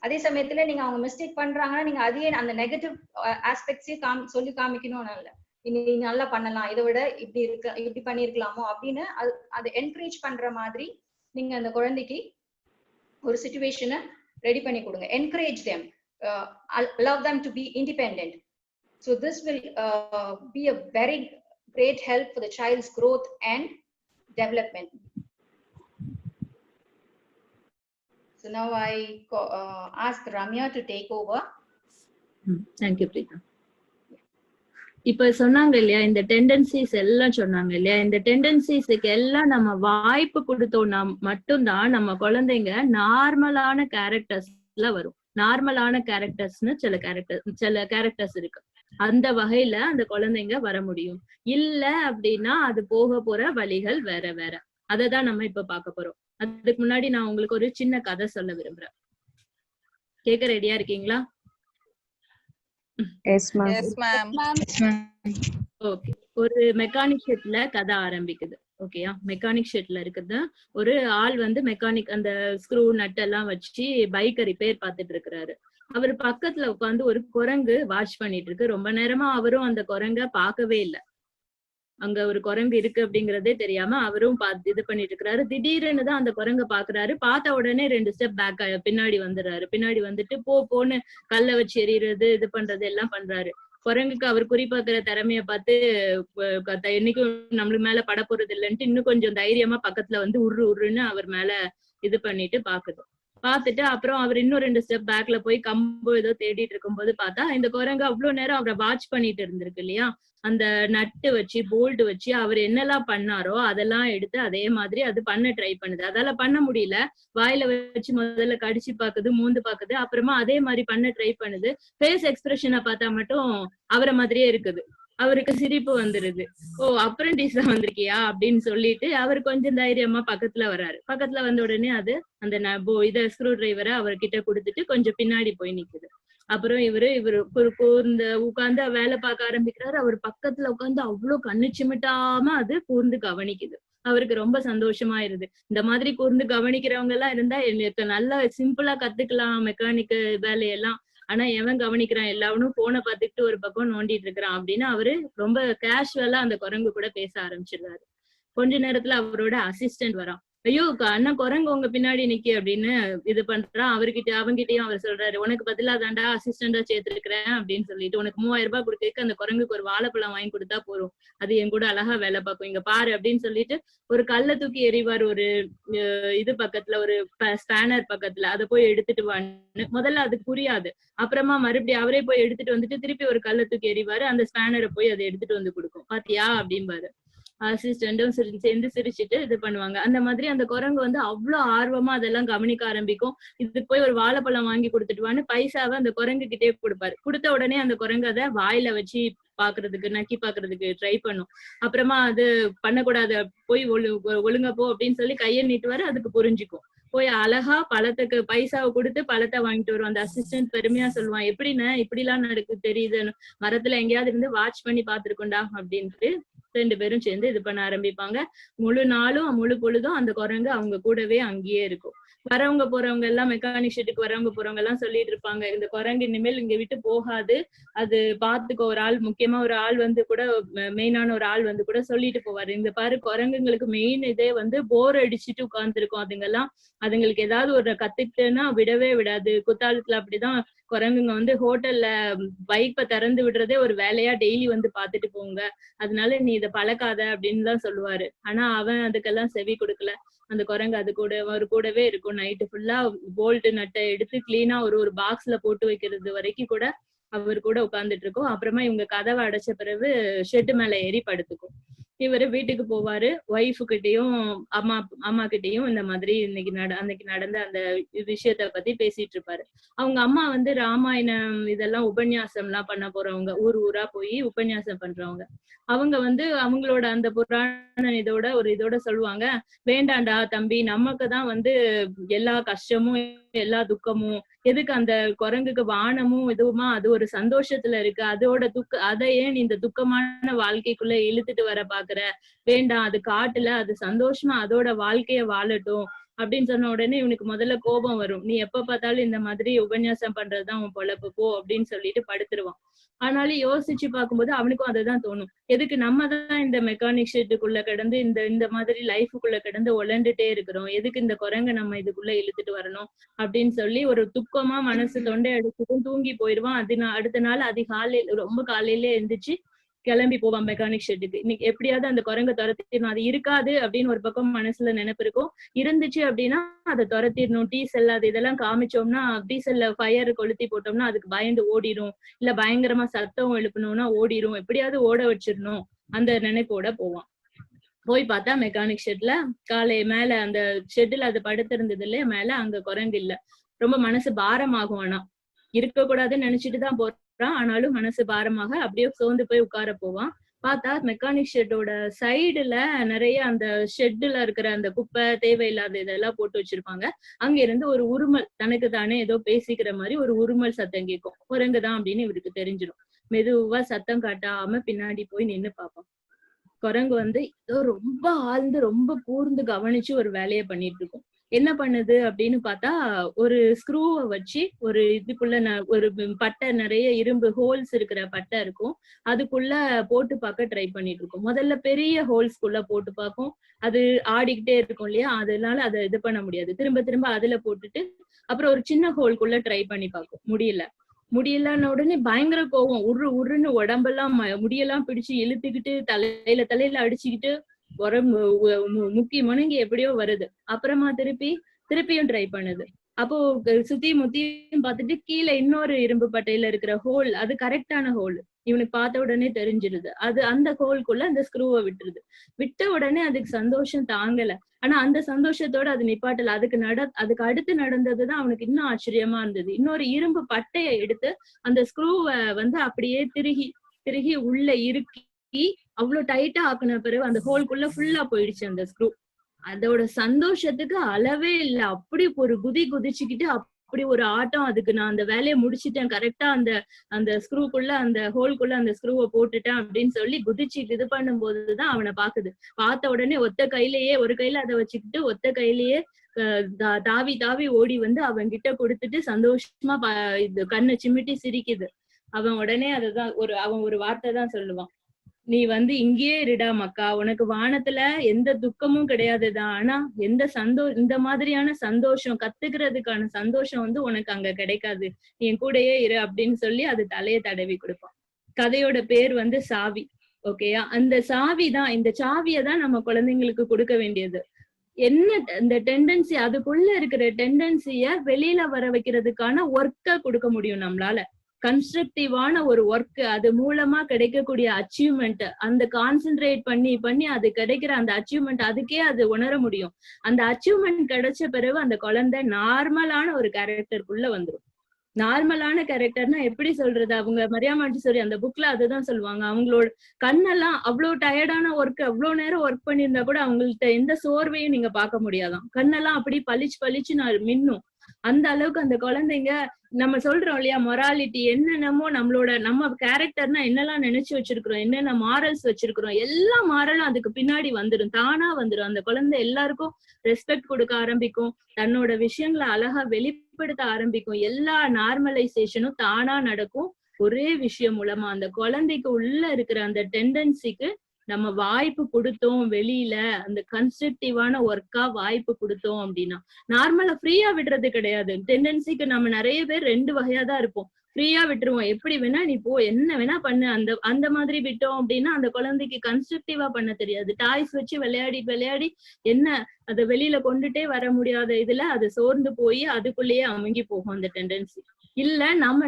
அதே சமயத்துல நீங்க அவங்க மிஸ்டேக் பண்றாங்கன்னா நீங்க அதே அந்த நெகட்டிவ் ஆஸ்பெக்ட்ஸே சொல்லி காமிக்கணும்னு இல்ல. நீ நல்லா பண்ணலாம், இதை விட இப்படி பண்ணிருக்கலாமோ அப்படின்னு அதை என்கரேஜ் பண்ற மாதிரி நீங்க அந்த குழந்தைக்கு ஒரு சிச்சுவேஷனை ரெடி பண்ணி கொடுங்க. Encourage them, allow them to be independent. So this will be a very great help for the child's growth and development. So now I ask Ramya to take over. Thank you, Preeta. இப்ப சொன்னாங்க இல்லையா, இந்த டெண்டன்சிஸ் எல்லாம் சொன்னாங்க இல்லையா, இந்த டெண்டன்சிஸ்க்கு எல்லாம் நம்ம வாய்ப்பு கொடுத்தோம்னா மட்டும்தான் நம்ம குழந்தைங்க நார்மலான கேரக்டர்ஸ்ல வரும். நார்மலான கேரக்டர்ஸ்னு சில கேரக்டர்ஸ் இருக்கு, அந்த வகையில அந்த குழந்தைங்க வர முடியும். இல்ல அப்படின்னா அது போக போற வழிகள் வேற வேற. அததான் நம்ம இப்ப பார்க்க போறோம். அதுக்கு முன்னாடி நான் உங்களுக்கு ஒரு சின்ன கதை சொல்ல விரும்புறேன். கேட்க ரெடியா இருக்கீங்களா? ஓகே. ஒரு மெக்கானிக் ஷெட்ல கதை ஆரம்பிக்குது. ஓகேயா? மெக்கானிக் ஷெட்ல இருக்குது. ஒரு ஆள் வந்து மெக்கானிக் அந்த ஸ்க்ரூ நட் எல்லாம் வச்சு பைக்கை ரிப்பேர் பார்த்துட்டு இருக்கிறாரு. அவர் பக்கத்துல உட்காந்து ஒரு குரங்கு வாட்ச் பண்ணிட்டு இருக்கு. ரொம்ப நேரமா அவரும் அந்த குரங்க பார்க்கவே இல்லை. அங்க ஒரு குரங்கு இருக்கு அப்படிங்கறதே தெரியாம அவரும் இது பண்ணிட்டு இருக்கிறாரு. திடீர்னு தான் அந்த குரங்க பாக்குறாரு. பார்த்த உடனே 2 ஸ்டெப் பேக் பின்னாடி வந்துடுறாரு. பின்னாடி வந்துட்டு போன்னு கல்லை வச்சு எறிகிறது, இது பண்றது எல்லாம் பண்றாரு. குரங்குக்கு அவர் குறிப்பாக்குற திறமைய பார்த்து என்னைக்கும் நம்மளுக்கு மேல பட போறது இல்லைன்ட்டு இன்னும் கொஞ்சம் தைரியமா பக்கத்துல வந்து உருன்னு அவர் மேல இது பண்ணிட்டு பாக்குது. பாத்துட்டு அப்புறம் அவர் இன்னும் 2 ஸ்டெப் பேக்ல போய் கம்போ ஏதோ தேடிட்டு இருக்கும்போது பார்த்தா இந்த குரங்கு அவ்வளவு நேரம் அவரை வாட்ச் பண்ணிட்டு இருந்திருக்கு இல்லையா, அந்த நட்டு வச்சு போல்ட் வச்சு அவர் என்னெல்லாம் பண்ணாரோ அதெல்லாம் எடுத்து அதே மாதிரி அது பண்ண ட்ரை பண்ணுது. அதால பண்ண முடியல. வாயில வச்சு முதல்ல கடிச்சு பாக்குது, மூந்து பாக்குது, அப்புறமா அதே மாதிரி பண்ண ட்ரை பண்ணுது. ஃபேஸ் எக்ஸ்பிரஷனை பார்த்தா மட்டும் அவரை மாதிரியே இருக்குது. அவருக்கு சிரிப்பு வந்துருது. ஓ, அப்ரண்டிஸா வந்திருக்கியா அப்படின்னு சொல்லிட்டு அவர் கொஞ்சம் தைரியமா பக்கத்துல வர்றாரு. பக்கத்துல வந்த உடனே அது அந்த இத ஸ்க்ரூ டிரைவரை அவர்கிட்ட கொடுத்துட்டு கொஞ்சம் பின்னாடி போய் நிக்குது. அப்புறம் இவரு கூர்ந்து உட்கார்ந்து வேலை பார்க்க ஆரம்பிக்கிறாரு. அவர் பக்கத்துல உட்கார்ந்து அவ்வளவு கண்ணு சிமிட்டாம அது கூர்ந்து கவனிக்குது. அவருக்கு ரொம்ப சந்தோஷமா இருது. இந்த மாதிரி கூர்ந்து கவனிக்கிறவங்க எல்லாம் இருந்தா எனக்கு நல்லா சிம்பிளா கத்துக்கலாம் மெக்கானிக் வேலையெல்லாம். ஆனா எவன் கவனிக்கிறான், எல்லாவனும் போனை பார்த்துக்கிட்டு ஒரு பக்கம் நோண்டிட்டு இருக்கிறான் அப்படின்னு அவரு ரொம்ப கேஷுவலா அந்த குரங்கு கூட பேச ஆரம்பிச்சிடுறாரு. கொஞ்ச நேரத்துல அவரோட அசிஸ்டன்ட் வரான். ஐயோ அண்ணா குரங்கு உங்க பின்னாடி நிக்கி அப்படின்னு இது பண்றான். அவங்கிட்டயும் அவர் சொல்றாரு, உனக்கு பதிலா தாண்டா அசிஸ்டண்டா சேர்த்திருக்கிறேன் அப்படின்னு சொல்லிட்டு உனக்கு 3000 ரூபாய் கொடுக்க அந்த குரங்குக்கு ஒரு வாழைப்பழம் வாங்கி கொடுத்தா போறோம், அது என் கூட அழகா வேலை பார்க்கும், இங்க பாரு அப்படின்னு சொல்லிட்டு ஒரு கல்லை தூக்கி எறிவார். ஒரு இது பக்கத்துல ஒரு ஸ்பேனர் பக்கத்துல அதை போய் எடுத்துட்டு வான்னு. முதல்ல அதுக்கு புரியாது. அப்புறமா மறுபடியும் அவரே போய் எடுத்துட்டு வந்துட்டு திருப்பி ஒரு கல்லை தூக்கி எறிவாரு. அந்த ஸ்பேனரை போய் அதை எடுத்துட்டு வந்து கொடுக்கும். பாத்தியா அப்படின்பாரு. அசிஸ்டண்டும் சேர்ந்து சிரிச்சுட்டு இது பண்ணுவாங்க. அந்த மாதிரி அந்த குரங்கு வந்து அவ்வளவு ஆர்வமா அதெல்லாம் கவனிக்க ஆரம்பிக்கும். இதுக்கு போய் ஒரு வாழைப்பழம் வாங்கி கொடுத்துட்டுவான்னு பைசாவை அந்த குரங்கு கிட்டே கொடுப்பாரு. கொடுத்த உடனே அந்த குரங்கு அதை வாயில வச்சு பாக்குறதுக்கு நக்கி பாக்குறதுக்கு ட்ரை பண்ணும். அப்புறமா அது பண்ணக்கூடாது, போய் ஒழுங்கா போ அப்படின்னு சொல்லி கையை நீட்டுவாரு. அதுக்கு புரிஞ்சுக்கும். போய் அழகா பழத்துக்கு பைசாவை கொடுத்து பழத்தை வாங்கிட்டு வரும். அந்த அசிஸ்டன்ட் பெருமையா சொல்லுவான், எப்படின்னா இப்படி எல்லாம் நடக்கு தெரியுதுன்னு, மரத்துல எங்கேயாவது இருந்து வாட்ச் பண்ணி பாத்துருக்கோண்டா அப்படின்ட்டு 2 பேரும் சேர்ந்து இது பண்ண ஆரம்பிப்பாங்க. முழு நாளும் முழு பொழுதும் அந்த குரங்கு அவங்க கூடவே அங்கேயே இருக்கும். வரவங்க போறவங்க எல்லாம் மெக்கானிக் ஷெட்டுக்கு வரவங்க போறவங்க எல்லாம் சொல்லிட்டு இருப்பாங்க, இந்த குரங்கு இனிமேல் இங்க விட்டு போகாது, அது பாத்துக்கோ. ஒரு ஆள் முக்கியமா ஒரு ஆள் வந்து கூட மெயினான ஒரு ஆள் வந்து கூட சொல்லிட்டு போவாரு, இந்த பாரு குரங்குங்களுக்கு மெயின் இதே வந்து போர் அடிச்சுட்டு உட்கார்ந்துருக்கும். அதுங்களுக்கு ஏதாவது ஒரு கத்துக்கிட்டேன்னா விடவே விடாது. குத்தாலத்துல அப்படிதான் குரங்குங்க வந்து ஹோட்டல்ல பைப்பை திறந்து விடுறதே ஒரு வேலையா டெய்லி வந்து பாத்துட்டு போங்க, அதனால நீ இதை பழக்காத அப்படின்னு தான் சொல்லுவாரு. ஆனா அவன் அதுக்கெல்லாம் செவி கொடுக்கல. அந்த குரங்கு அது கூட ஒரு கூடவே இருக்கும். நைட்டு ஃபுல்லா போல்ட் நட்டை எடுத்து கிளீனா ஒரு பாக்ஸ்ல போட்டு வைக்கிறது வரைக்கும் கூட அவர் கூட உட்கார்ந்துட்டு இருக்கும். அப்புறமா இவங்க கதவை அடைச்ச பிறகு ஷெட்டு மேல ஏறி படுத்துக்கும். இவரு வீட்டுக்கு போவாரு. ஒய்ஃபு கிட்டையும் அம்மா கிட்டையும் இந்த மாதிரி அன்னைக்கு நடந்த அந்த விஷயத்த பத்தி பேசிட்டு இருப்பாரு. அவங்க அம்மா வந்து ராமாயணம் இதெல்லாம் உபன்யாசம் எல்லாம் பண்ண போறவங்க, ஊரா போய் உபன்யாசம் பண்றவங்க. அவங்க வந்து அவங்களோட அந்த புராண இதோட சொல்லுவாங்க, வேண்டாண்டா தம்பி, நமக்குதான் வந்து எல்லா கஷ்டமும் எல்லா துக்கமும், எதுக்கு அந்த குரங்குக்கு வானமும் இதுவுமா அது ஒரு சந்தோஷத்துல இருக்கு, அதோட அதை ஏன் இந்த துக்கமான வாழ்க்கைக்குள்ள இழுத்துட்டு வர பாக்குற, வேண்டாம், அது காட்டுல அது சந்தோஷமா அதோட வாழ்க்கைய வாழட்டும், அப்படின்னு சொன்ன உடனே இவனுக்கு முதல்ல கோபம் வரும். நீ எப்ப பார்த்தாலும் இந்த மாதிரி உபன்யாசம் பண்றதுதான் உன் பொழப்பு போ அப்படின்னு சொல்லிட்டு படுத்துருவான். ஆனாலும் யோசிச்சு பார்க்கும்போது அவனுக்கும் அதுதான் தோணும். எதுக்கு நம்ம தான் இந்த மெக்கானிக் ஷெட்டுக்குள்ள கிடந்து இந்த இந்த மாதிரி லைஃபுக்குள்ள கிடந்து உழண்டுட்டே இருக்கிறோம், எதுக்கு இந்த குரங்க நம்ம இதுக்குள்ள இழுத்துட்டு வரணும் அப்படின்னு சொல்லி ஒரு துக்கமா மனசு தொண்டை அடிச்சுட்டும் தூங்கி போயிடுவான். அடுத்த நாள் அதிகாலையில ரொம்ப காலையில எந்திரிச்சு கிளம்பி போவான் மெக்கானிக் ஷெட்டுக்கு. இன்னைக்கு எப்படியாவது அந்த குரங்க துரத்திடணும். அது இருக்காது அப்படின்னு ஒரு பக்கம் மனசுல நினைப்பு இருக்கும். இருந்துச்சு அப்படின்னா அதை துரத்திடணும். டீ செல் அது இதெல்லாம் காமிச்சோம்னா, டீ செல்ல ஃபயர் கொளுத்தி போட்டோம்னா அதுக்கு பயந்து ஓடிடும். இல்ல பயங்கரமா சத்தம் எழுப்பணும்னா ஓடிடும். எப்படியாவது ஓட வச்சிடணும் அந்த நினைப்போட போவான். போய் பார்த்தா மெக்கானிக் ஷெட்ல காலை மேல அந்த ஷெட்ல அது படுத்திருந்தது இல்லையா மேல, அங்க குரங்கு இல்ல. ரொம்ப மனசு பாரமாகும். ஆனா இருக்க கூடாதுன்னு நினைச்சிட்டுதான் போறான். ஆனாலும் மனசு பாரமாக அப்படியே சோர்ந்து போய் உட்கார போவான். பார்த்தா மெக்கானிக் ஷெட்டோட சைடுல நிறைய அந்த ஷெட்ல இருக்கிற அந்த குப்பை தேவையில்லாத இதெல்லாம் போட்டு வச்சிருப்பாங்க. அங்க இருந்து ஒரு உருமல், தனக்கு தானே ஏதோ பேசிக்கிற மாதிரி ஒரு உருமல் சத்தம் கேட்கும். குரங்குதான் அப்படின்னு இவருக்கு தெரிஞ்சிடும். மெதுவா சத்தம் காட்டாம பின்னாடி போய் நின்னு பார்ப்பான். குரங்கு ஏதோ ரொம்ப ஆழ்ந்து ரொம்ப கூர்ந்து கவனிச்சு ஒரு வேலையை பண்ணிட்டு இருக்கும். என்ன பண்ணுது அப்படின்னு பார்த்தா, ஒரு ஸ்க்ரூவை வச்சு ஒரு இதுக்குள்ள ஒரு பட்டை, நிறைய இரும்பு ஹோல்ஸ் இருக்கிற பட்டை இருக்கும், அதுக்குள்ள போட்டு பார்க்க ட்ரை பண்ணிட்டு இருக்கும். முதல்ல பெரிய ஹோல்ஸ்குள்ள போட்டு பார்க்கும். அது ஆடிக்கிட்டே இருக்கும் இல்லையா, அதனால அதை இது பண்ண முடியாது. திரும்ப திரும்ப அதுல போட்டுட்டு அப்புறம் ஒரு சின்ன ஹோல்குள்ள ட்ரை பண்ணி பார்க்கும். முடியலன்னு உடனே பயங்கர கோவம். உருன்னு உடம்பெல்லாம் முடியெல்லாம் பிடிச்சு இழுத்துக்கிட்டு தலையில அடிச்சுக்கிட்டு முக்கி முணங்கி எப்படியோ வருது. அப்புறமா திருப்பியும் ட்ரை பண்ணுது. அப்போ சுத்தி முத்தியும் பார்த்துட்டு கீழே இன்னொரு இரும்பு பட்டையில இருக்கிற ஹோல், அது கரெக்டான ஹோல் இவனுக்கு பார்த்த உடனே தெரிஞ்சிருது. அது அந்த ஹோல்குள்ள அந்த ஸ்க்ரூவை விட்ட உடனே அதுக்கு சந்தோஷம் தாங்கல. ஆனா அந்த சந்தோஷத்தோட அது நிப்பாட்டல. அதுக்கு அடுத்து நடந்ததுதான் அவனுக்கு இன்னும் ஆச்சரியமா இருந்தது. இன்னொரு இரும்பு பட்டையை எடுத்து அந்த ஸ்க்ரூவை அப்படியே திருகி உள்ள இறுக்கி அவ்வளவு டைட்டா ஆக்குன பிறகு அந்த ஹோல்குள்ள ஃபுல்லா போயிடுச்சு அந்த ஸ்க்ரூ. அதோட சந்தோஷத்துக்கு அளவே இல்லை. அப்படி ஒரு குதிச்சுக்கிட்டு அப்படி ஒரு ஆட்டம். அதுக்கு நான் அந்த வேலையை முடிச்சுட்டேன், கரெக்டா அந்த ஸ்க்ரூக்குள்ள அந்த ஹோல்குள்ள அந்த ஸ்க்ரூவை போட்டுட்டேன் அப்படின்னு சொல்லி குதிச்சு இது பண்ணும் போதுதான் அவனை பாக்குது. பார்த்த உடனே ஒத்த கையிலேயே, ஒரு கையில அதை வச்சுக்கிட்டு ஒத்த கையிலேயே தாவி ஓடி அவன் கிட்ட கொடுத்துட்டு சந்தோஷமா இது கண்ணை சிமிட்டி சிரிக்குது. அவன் உடனே அவன் ஒரு வார்த்தை தான் சொல்லுவான். நீ இங்கேயே இருடா மக்கா, உனக்கு வானத்துல எந்த துக்கமும் கிடையாதுதான். ஆனா இந்த மாதிரியான சந்தோஷம், கத்துக்கிறதுக்கான சந்தோஷம் உனக்கு அங்க கிடைக்காது. என் கூடயே இரு அப்படின்னு சொல்லி அது தலையை தடவி கொடுப்பான். கதையோட பேர் சாவி. ஓகேயா? அந்த சாவிதான், இந்த சாவியதான் நம்ம குழந்தைங்களுக்கு கொடுக்க வேண்டியது. என்ன இந்த டெண்டன்சி, அதுக்குள்ள இருக்கிற டெண்டன்சிய வெளியில வர வைக்கிறதுக்கான ஒர்க்க கொடுக்க முடியும் நம்மளால. கன்ஸ்ட்ரக்டிவான ஒரு ஒர்க், அது மூலமா கிடைக்கக்கூடிய அச்சீவ்மெண்ட், அந்த கான்சென்ட்ரேட் பண்ணி அது கிடைக்கிற அந்த அச்சீவ்மெண்ட், அதுக்கே அது உணர முடியும். அந்த அச்சீவ்மெண்ட் கிடைச்ச பிறகு அந்த குழந்தை நார்மலான ஒரு கேரக்டருக்குள்ள வந்துடும். நார்மலான கேரக்டர்னா எப்படி சொல்றது, அவங்க மரியா மாண்டிசோரி அந்த புக்ல அதுதான் சொல்லுவாங்க. அவங்களோட கண்ணெல்லாம் அவ்வளவு டயர்டான ஒர்க், அவ்வளவு நேரம் ஒர்க் பண்ணியிருந்தா கூட அவங்கள்ட்ட எந்த சோர்வையும் நீங்க பார்க்க முடியாதான். கண்ணெல்லாம் அப்படி பளிச்சு மின்னும். அந்த அளவுக்கு அந்த குழந்தைங்க, நம்ம சொல்றோம் இல்லையா மொராலிட்டி, என்னென்னமோ நம்ம கேரக்டர்னா என்னெல்லாம் நினைச்சு வச்சிருக்கிறோம், என்னென்ன மாரல்ஸ் வச்சிருக்கிறோம், எல்லா மாரலும் அதுக்கு பின்னாடி வந்துடும், தானா வந்துடும். அந்த குழந்தை எல்லாருக்கும் ரெஸ்பெக்ட் கொடுக்க ஆரம்பிக்கும், தன்னோட விஷயங்களை அழகா வெளிப்படுத்த ஆரம்பிக்கும். எல்லா நார்மலைசேஷனும் தானா நடக்கும் ஒரே விஷயம் மூலமா. அந்த குழந்தைக்கு உள்ள இருக்கிற அந்த டெண்டன்சிக்கு நம்ம வாய்ப்பு கொடுத்தோம், வெளியில அந்த கன்ஸ்ட்ரக்டிவான ஒர்க்கா வாய்ப்பு கொடுத்தோம் அப்படின்னா. நார்மலா ஃப்ரீயா விடுறது கிடையாது. டெண்டன்சிக்கு நம்ம நிறைய பேர் 2 வகையா தான் இருப்போம். ஃப்ரீயா விட்டுருவோம், எப்படி வேணா நீ போ, என்ன வேணா பண்ணு. அந்த மாதிரி விட்டோம் அப்படின்னா அந்த குழந்தைக்கு கன்ஸ்ட்ரக்டிவா பண்ண தெரியாது. டாய்ஸ் வச்சு விளையாடி என்ன அதை வெளியில கொண்டுட்டே வர முடியாத இதுல அது சோர்ந்து போய் அதுக்குள்ளேயே அமுங்கி போகும் அந்த டெண்டன்சி. இல்ல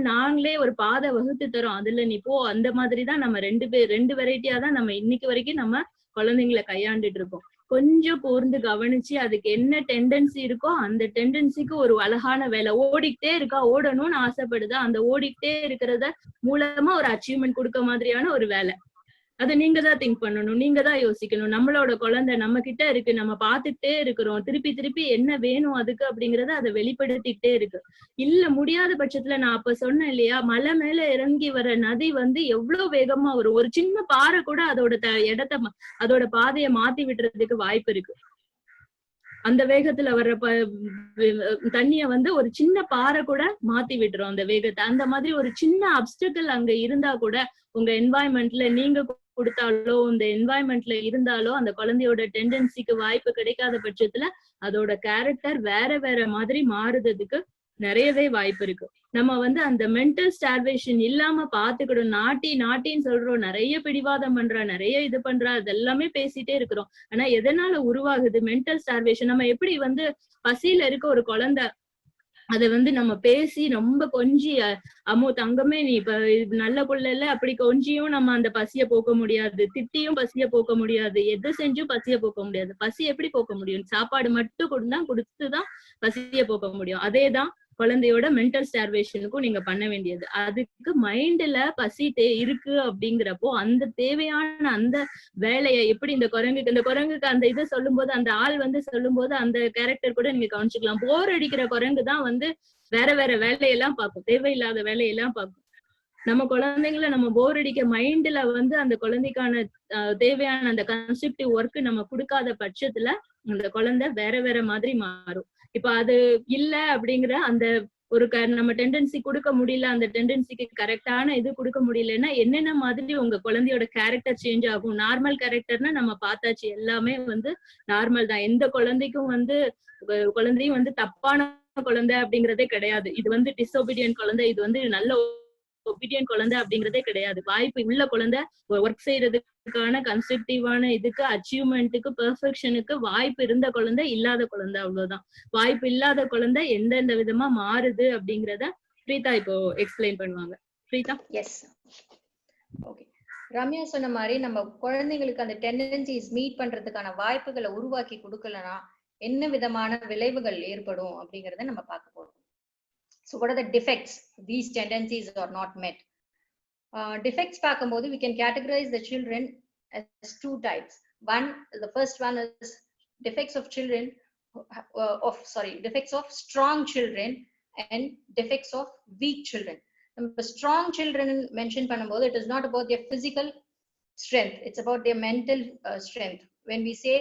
நாங்களே ஒரு பாதை வகுத்து தரோம், அதுல நீ போ, அந்த மாதிரிதான் நம்ம 2 வெரைட்டியா தான் நம்ம இன்னைக்கு வரைக்கும் நம்ம குழந்தைங்களை கையாண்டுட்டு இருக்கோம். கொஞ்சம் கூர்ந்து கவனிச்சு அதுக்கு என்ன டெண்டன்சி இருக்கோ அந்த டெண்டன்சிக்கு ஒரு அழகான வேலை. ஓடிக்கிட்டே இருக்கா, ஓடணும்னு ஆசைப்படுதா, அந்த ஓடிக்கிட்டே இருக்கிறத மூலமா ஒரு அச்சீவ்மெண்ட் கொடுக்க மாதிரியான ஒரு வேலை. அதை நீங்க தான் திங்க் பண்ணணும், நீங்க தான் யோசிக்கணும். நம்மளோட குழந்தை நம்ம கிட்ட இருக்கு, நம்ம பார்த்துட்டே இருக்கிறோம், திருப்பி என்ன வேணும் அதுக்கு அப்படிங்கறத அதை வெளிப்படுத்திக்கிட்டே இருக்கு. இல்ல முடியாத பட்சத்துல நான் அப்ப சொன்னேன் இல்லையா, மலை மேல இறங்கி வர நதி எவ்வளவு வேகமா வரும். ஒரு சின்ன பாறை கூட அதோட இடத்த, அதோட பாதையை மாத்தி விடுறதுக்கு வாய்ப்பு இருக்கு. அந்த வேகத்துல வர்ற தண்ணிய வந்து ஒரு சின்ன பாறை கூட மாத்தி விட்டுரும் அந்த வேகத்தை. அந்த மாதிரி ஒரு சின்ன அப்டக்கிள் அங்க இருந்தா கூட உங்க என்வாயன்மெண்ட்ல நீங்க கொடுத்தாலோ இந்த என்வாயன்மெண்ட்ல இருந்தாலோ அந்த குழந்தையோட டெண்டன்சிக்கு வாய்ப்பு கிடைக்காத பட்சத்துல அதோட கேரக்டர் வேற வேற மாதிரி மாறுறதுக்கு நிறையவே வாய்ப்பு இருக்கு. நம்ம வந்து அந்த மென்டல் ஸ்டார்வேஷன் இல்லாம பாத்துக்கிடும். நாட்டின்னு சொல்றோம், நிறைய பிடிவாதம் பண்றா, நிறைய இது பண்றா, அதெல்லாமே பேசிட்டே இருக்கிறோம். ஆனா எதனால உருவாகுது மென்டல் ஸ்டார்வேஷன்? நம்ம எப்படி வந்து பசியில இருக்க ஒரு குழந்தை அத வந்து நம்ம பேசி ரொம்ப கொஞ்சி அம்மோ தங்கமே நீ இப்ப நல்ல புள்ளல அப்படி கொஞ்சியும் நம்ம அந்த பசிய போக்க முடியாது, திட்டியும் பசிய போக்க முடியாது, எது செஞ்சும் பசிய போக்க முடியாது. பசி எப்படி போக்க முடியும்? சாப்பாடு மட்டும் கொடுத்துதான் பசிய போக்க முடியும். அதேதான் குழந்தையோட மென்டல் ஸ்டார்வேஷனுக்கும் நீங்க பண்ண வேண்டியது. அதுக்கு மைண்ட்ல பசி இருக்கு அப்படிங்கிறப்போ அந்த தேவையான அந்த வேலையை எப்படி இந்த குரங்குக்கு அந்த இதை சொல்லும் போது அந்த ஆள் வந்து சொல்லும் போது அந்த கேரக்டர் கூட நீங்க கவனிச்சுக்கலாம். போர் அடிக்கிற குரங்கு தான் வந்து வேற வேற வேலையெல்லாம் பார்க்கும், தேவையில்லாத வேலையெல்லாம் பார்க்கும். நம்ம குழந்தைங்களை நம்ம போர் அடிக்க மைண்ட்ல வந்து அந்த குழந்தைக்கான தேவையான அந்த கன்ஸ்ட்ரக்டிவ் ஒர்க் நம்ம கொடுக்காத பட்சத்துல அந்த குழந்தை வேற வேற மாதிரி மாறும். இப்ப அது இல்ல அப்படிங்கிற அந்த ஒரு நம்ம டெண்டன்சி கொடுக்க முடியல, அந்த டெண்டன்சிக்கு கரெக்டான இது கொடுக்க முடியலன்னா என்னென்ன மாதிரி உங்க குழந்தையோட கேரக்டர் சேஞ்ச் ஆகும்? நார்மல் கேரக்டர்னா நம்ம பார்த்தாச்சு, எல்லாமே வந்து நார்மல் தான். எந்த குழந்தைக்கும் வந்து குழந்தையும் வந்து தப்பான குழந்தை அப்படிங்கறதே கிடையாது. இது வந்து டிஸ்ஒபீடியன்ட் குழந்தை, இது வந்து நல்ல ஒபீடியன்ட் குழந்தை அப்படிங்கறதே கிடையாது. வாய்ப்பு உள்ள குழந்தை ஒர்க் செய்யறதுக்கான கன்ஸ்ட்ரக்டிவான இதுக்கு அச்சீவ்மெண்ட்டுக்கு பெர்ஃபெக்ஷனுக்கு வாய்ப்பு இருந்த குழந்தை, இல்லாத குழந்தை, அவ்வளவுதான். வாய்ப்பு இல்லாத குழந்தை எந்தெந்த விதமா மாறுது அப்படிங்கறத பிரீதா இப்போ எக்ஸ்பிளைன் பண்ணுவாங்க. பிரீதா. S, okay. ரம்யா சொன்ன மாதிரி நம்ம குழந்தைங்களுக்கு அந்த டெண்டன்சிஸ் மீட் பண்றதுக்கான வாய்ப்புகளை உருவாக்கி கொடுக்கலன்னா என்ன விதமான விளைவுகள் ஏற்படும் அப்படிங்கறத நம்ம பார்க்க போறோம். So what are the defects? These tendencies are not met. Defects பார்க்கும்போது we can categorize the children as two types. The first one is defects of children, defects of strong children and defects of weak children. The strong children mention பண்ணும்போது it is not about their physical strength, it's about their mental strength. When we say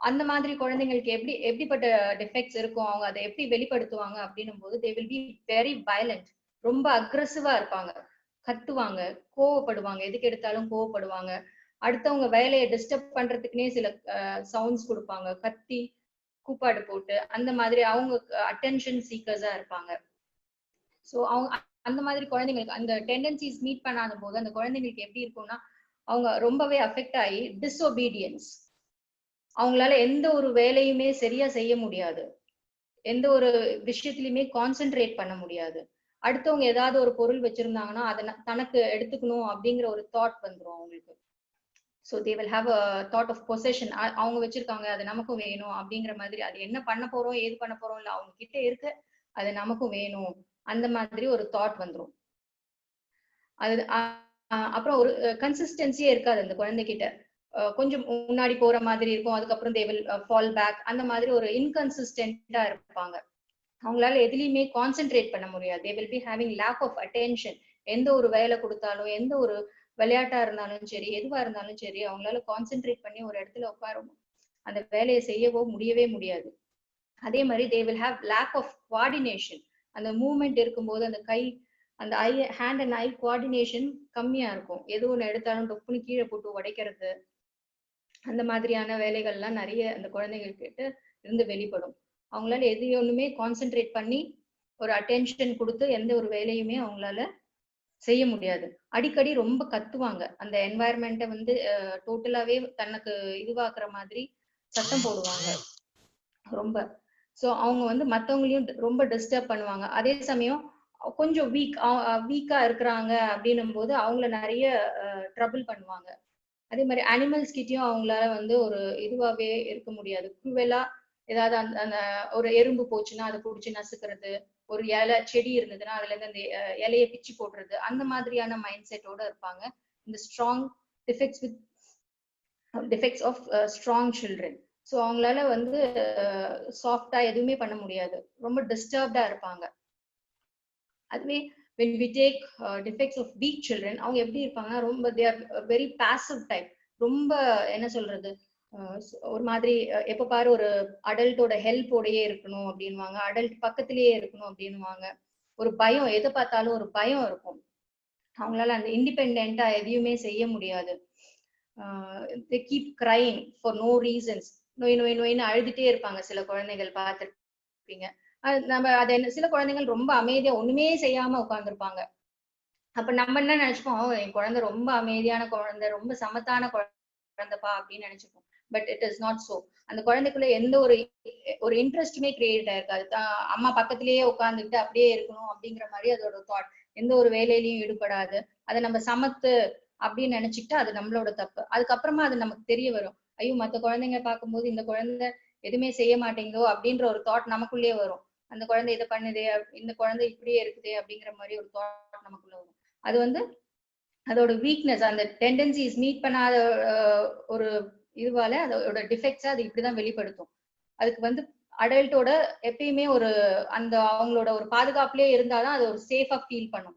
அந்த மாதிரி குழந்தைங்களுக்கு எப்படிப்பட்ட டிஃபெக்ட்ஸ் இருக்கும், அவங்க அதை எப்படி வெளிப்படுத்துவாங்க அப்படின்னும் போது they will be very violent, ரொம்ப அக்ரெசிவா இருப்பாங்க, கத்துவாங்க, கோவப்படுவாங்க, எதுக்கு எடுத்தாலும் கோவப்படுவாங்க, அடுத்தவங்க வேலையை டிஸ்டர்ப் பண்றதுக்குன்னே சில சவுண்ட்ஸ் கொடுப்பாங்க, கத்தி கூப்பாடு போட்டு, அந்த மாதிரி அவங்க அட்டென்ஷன் சீக்கர்ஸா இருப்பாங்க. ஸோ அவங்க அந்த மாதிரி குழந்தைங்களுக்கு அந்த டெண்டன்சிஸ் மீட் பண்ணாத போது அந்த குழந்தைங்களுக்கு எப்படி இருக்கும்னா அவங்க ரொம்பவே அஃபெக்ட் ஆகி டிஸ்ஒபீடியன்ஸ், அவங்களால எந்த ஒரு வேலையுமே சரியா செய்ய முடியாது, எந்த ஒரு விஷயத்திலுமே கான்சென்ட்ரேட் பண்ண முடியாது, அடுத்தவங்க ஏதாவது ஒரு பொருள் வச்சிருந்தாங்கன்னா அதை தனக்கு எடுத்துக்கணும் அப்படிங்கிற ஒரு தாட் வந்துடும் அவங்களுக்கு. So they will have a thought of possession, அவங்க வச்சிருக்காங்க அது நமக்கும் வேணும் அப்படிங்கிற மாதிரி, அது என்ன பண்ண போறோம் ஏது பண்ண போறோம் இல்லை அவங்க கிட்ட இருக்கு அது நமக்கும் வேணும், அந்த மாதிரி ஒரு தாட் வந்துடும். அது அப்புறம் ஒரு கன்சிஸ்டன்சியே இருக்காது அந்த குழந்தைகிட்ட, கொஞ்சம் முன்னாடி போற மாதிரி இருக்கும், அதுக்கப்புறம் தே வில் ஃபால் பேக், அந்த மாதிரி ஒரு இன்கன்சிஸ்டன்டா இருப்பாங்க. அவங்களால எதுலையுமே கான்சென்ட்ரேட் பண்ண முடியாது. They will be having lack of attention. எந்த ஒரு வேலை கொடுத்தாலும், எந்த ஒரு விளையாட்டா இருந்தாலும் சரி, எதுவா இருந்தாலும் சரி, அவங்களால கான்சென்ட்ரேட் பண்ணி ஒரு இடத்துல உட்காரும் அந்த வேலையை செய்யவோ முடியவே முடியாது. அதே மாதிரி they will have lack of coordination. அந்த மூவ்மெண்ட் இருக்கும்போது அந்த கை, அந்த ஹேண்ட் அண்ட் ஐ கோஆர்டினேஷன் கம்மியா இருக்கும். எது ஒன்று எடுத்தாலும் டொப்புன்னு கீழே போட்டு உடைக்கிறது, அந்த மாதிரியான வேலைகள்லாம் நிறைய அந்த குழந்தைங்கக்கிட்ட இருந்து வெளிப்படும். அவங்களால எது ஒண்ணுமே கான்சென்ட்ரேட் பண்ணி ஒரு அட்டென்ஷன் கொடுத்து எந்த ஒரு வேலையுமே அவங்களால செய்ய முடியாது. அடிக்கடி ரொம்ப கத்துவாங்க, அந்த என்வாயர்மெண்ட்டை வந்து டோட்டலாவே தனக்கு இதுவாக்குற மாதிரி சத்தம் போடுவாங்க ரொம்ப. ஸோ அவங்க வந்து மற்றவங்களையும் ரொம்ப டிஸ்டர்ப் பண்ணுவாங்க. அதே சமயம் கொஞ்சம் வீக்கா இருக்கிறாங்க அப்படின்னும் போது அவங்கள நிறைய ட்ரபிள் பண்ணுவாங்க. அதே மாதிரி அனிமல்ஸ் கிட்டயும் அவங்களால வந்து ஒரு இதுவாவே இருக்க முடியாது. குருவெலா ஏதாவது அந்த ஒரு எறும்பு போச்சுன்னா அதை பிடிச்சி நசுக்கிறது, ஒரு இலை செடி இருந்ததுன்னா அதுல இருந்து அந்த இலையை பிச்சு போடுறது, அந்த மாதிரியான மைண்ட் செட்டோட இருப்பாங்க இந்த strong defects of strong children. So அவங்களால வந்து சாஃப்டா எதுவுமே பண்ண முடியாது, ரொம்ப டிஸ்டர்ப்டா இருப்பாங்க. அதுவே when we take defects of weak children, அவங்க எப்படி இருப்பாங்கன்னா ரொம்ப they are very passive type, ரொம்ப என்ன சொல்றது, ஒரு மாதிரி எப்ப பாரு ஒரு அடல்ட்டோட ஹெல்ப்போடயே இருக்கணும் அப்படின்வாங்க, அடல்ட் பக்கத்திலேயே இருக்கணும் அப்படின்வாங்க. ஒரு பயம், எதை பார்த்தாலும் ஒரு பயம் இருக்கும். அவங்களால அந்த இண்டிபெண்டா எதையுமே செய்ய முடியாது. they keep crying for no reasons. நோய் நோய் நோயின்னு அழுதுட்டே இருப்பாங்க சில குழந்தைகள் பார்த்திருப்பீங்க. நம்ம அது என்ன, சில குழந்தைகள் ரொம்ப அமைதியா ஒண்ணுமே செய்யாம உட்கார்ந்துருப்பாங்க. அப்ப நம்ம என்ன நினைச்சுப்போம், என் குழந்தை ரொம்ப அமைதியான குழந்தை, ரொம்ப சமத்தான குழந்தைப்பா அப்படின்னு நினைச்சுப்போம். But it is not so. அந்த குழந்தைக்குள்ள எந்த ஒரு இன்ட்ரெஸ்ட்டுமே கிரியேட் ஆயிருக்காது. அம்மா பக்கத்திலேயே உட்கார்ந்துட்டு அப்படியே இருக்கணும் அப்படிங்கிற மாதிரி அதோட தாட். எந்த ஒரு வேலையிலயும் ஈடுபடாது. அதை நம்ம சமத்து அப்படின்னு நினைச்சுக்கிட்டா அது நம்மளோட தப்பு. அதுக்கப்புறமா அது நமக்கு தெரிய வரும், ஐயோ மத்த குழந்தைங்க பார்க்கும்போது இந்த குழந்தை எதுவுமே செய்ய மாட்டேங்குதோ அப்படின்ற ஒரு தாட் நமக்குள்ளேயே வரும். அந்த குழந்தை இதை பண்ணுதே, இந்த குழந்தை இப்படியே இருக்குதே அப்படிங்கிற மாதிரி ஒரு தாட் நமக்குள்ள வரும். அது வந்து அதோட வீக்னஸ், அந்த டெண்டன்சிஸ் மீட் பண்ணாத ஒரு இதுவால அதோட டிஃபெக்ட்ஸா அது இப்படிதான் வெளிப்படுத்தும். அதுக்கு வந்து அடல்ட்டோட எப்பயுமே ஒரு அந்த அவங்களோட ஒரு பாதுகாப்புலயே இருந்தாதான் அது ஒரு சேஃபா ஃபீல் பண்ணும்.